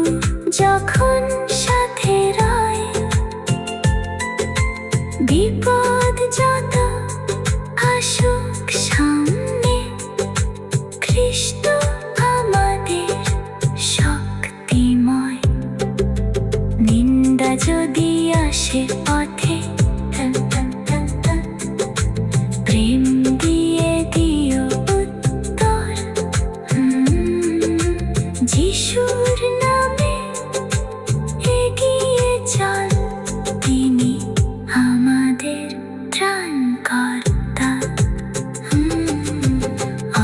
যখন সাথে রয়। বিপদ যত আসুক সামনে, খ্রিস্ট আমাদের শক্তিময়। নিন্দা যদি আসে পথে, প্রেম দিয়ে দিও উত্তর। যিশুর নামে এগিয়ে চল, তিনি আমাদের ত্রাণকর্তা।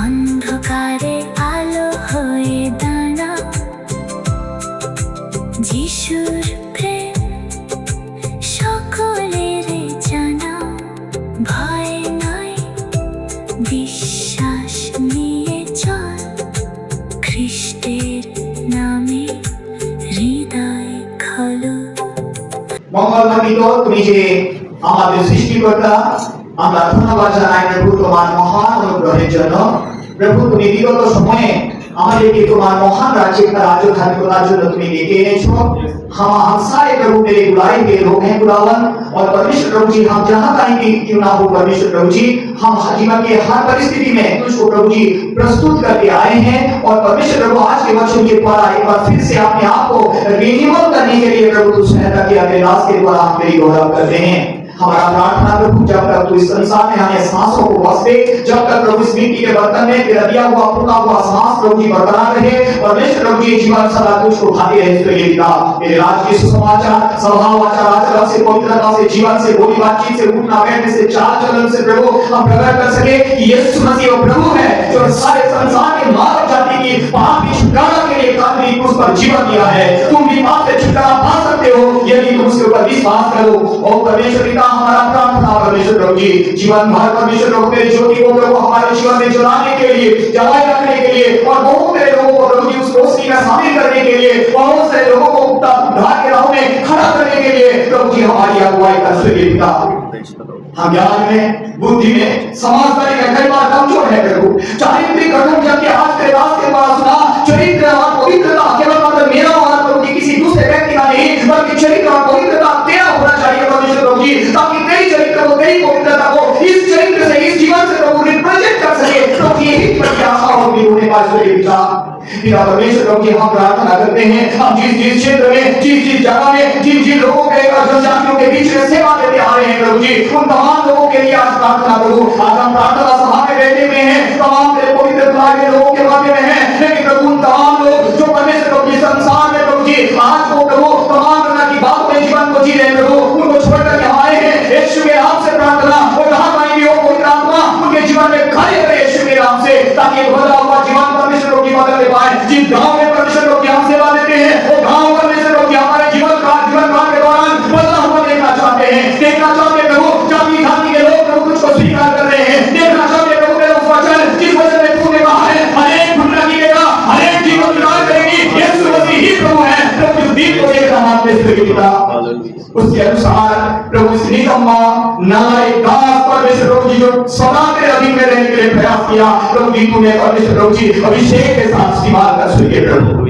অন্ধকারে আলো হয়ে দাঁড়াও, যিশুর প্রেম সকলের জানাও। ভয় নয়, বিশ্বাস নিয়ে চল, খ্রিস্টের নামে হৃদয় খোলো। মঙ্গলমণ্ডিত তুমি যে আমাদের সৃষ্টিকর্তা, আমরা ধন্যবাদ জানাই প্রভু তোমার মহান অনুগ্রহের জন্য। প্রভু তুমি বিগত সময়ে আমাদেরকে তোমার মহান রাজ্যে রাজধানী জন্য তুমি ডেকে এনেছো। हम सारे प्रभु मेरे बुलाए हुए लोग हैं खुदावन, और परमेश्वर प्रभु जी हम जहां कहीं भी क्यों ना हो परमेश्वर प्रभु जी, हम जीवन के हर परिस्थिति में तुझको प्रभु जी प्रस्तुत करके आए हैं। और परमेश्वर प्रभु आज के वचन के द्वारा एक बार फिर से अपने आप को रिन्यूअल करने के लिए प्रभु तू सहायता की अपने दास के द्वारा हम तेरी गौरव करते हैं। हमारा प्रार्थना प्रभु जब तक तू इस संसार में हमें सांसों को बख्श दे, जब तक प्रभु इस मिट्टी के बर्तन में तेरा दिया हुआ फूका हुआ सांस प्रभु जी बरकरार रहे, परमेश्वर प्रभु जी जीवन सदा तुझको भाती रहे। तो ये पिता मेरे राज के सुसमाचार स्वभाव आचार आचरण से पवित्रता से जीवन से बोली बातचीत से उठना बैठने से चाल चलन से प्रभु हम प्रकट कर सके कि यीशु मसीह वो प्रभु है जो सारे संसार के मानव जाति की पाप की छुटकारा के लिए काफी क्रूस पर जीवन दिया है। तुम भी पाप से छुटकारा पा सकते हो यदि तुम उसके ऊपर विश्वास करो। और परमेश्वर पिता पिता हमारा प्रार्थना परमेश्वर प्रभु जी जीवन भर परमेश्वर प्रभु तेरी ज्योति को प्रभु हमारे जीवन में जलाने के लिए जलाए रखने के लिए और बहुत से लोगों को प्रभु जी उस रोशनी में शामिल करने के लिए बहुत से लोगों को उद्धार के राह में खड़ा करने के लिए प्रभु जी हमारी अगुवाई कर स्वर्गीय पिता हम ज्ञान में बुद्धि में समझदारी में कई बार कमजोर है प्रभु चारित्रिक गठन जबकि आज के रास्ते पर सुना चरित्र और पवित्रता केवल मतलब मेरा और प्रभु जी किसी दूसरे व्यक्ति का नहीं बल्कि चरित्र और पवित्रता तेरा होना चाहिए परमेश्वर प्रभु जी ताकि तेरी चरित्र को तेरी पवित्रता को इस चरित्र से इस जीवन से प्रभु रिप्रेजेंट कर सके प्रभु जी यही प्रत्याशा होगी उन्हें पास स्वर्गीय पिता पिता परमेश्वर प्रभु जी हम प्रार्थना करते हैं हम जिस क्षेत्र में जिस जगह में जिन लोगों के जनजातियों के बीच में सेवा देते आ रहे हैं प्रभु जी उन तमाम लोगों के लिए आज प्रार्थना करूं आज हम प्रार्थना सभा में बैठे हुए हैं तमाम तेरे पवित्र बुलाए हुए लोगों के मध्य में हैं लेकिन प्रभु उन तमाम लोग जो परमेश्वर प्रभु जी संसार में प्रभु जी आज को प्रभु तमाम प्रकार की बातों में जीवन को जी रहे हैं प्रभु उनको छोड़कर के आए हैं यीशु के नाम से प्रार्थना और जहां कहीं भी हो पवित्र आत्मा उनके जीवन में कार्य करे यीशु के नाम से ताकि एक बदला हुआ जीवन परमेश्वर प्रभु जी बदल पाए जिस गांव में परमेश्वर प्रभु जी हम सेवा देते हैं वो गांव परमेश्वर प्रभु जी हमारे जीवन काल के दौरान बदला हुआ देखना चाहते हैं प्रभु जाति जाति के लोग प्रभु तुझको स्वीकार कर रहे हैं देखना चाहते प्रभु तेरा वचन जिस वचन में तूने कहा है हरेक भूला गिरेगा हरेक जीवन विकार करेगी यीशु मसीह ही प्रभु है प्रभु दीप को देखना मानते हैं पिता उसके अनुसार प्रभु इस निकम्मा नालायक दास परमेश्वर प्रभु जी जो सदा तेरे अधीन में रहने के लिए प्रयास किया प्रभु जी तूने परमेश्वर प्रभु जी अभिषेक के साथ इस्तेमाल कर स्वीकार प्रभु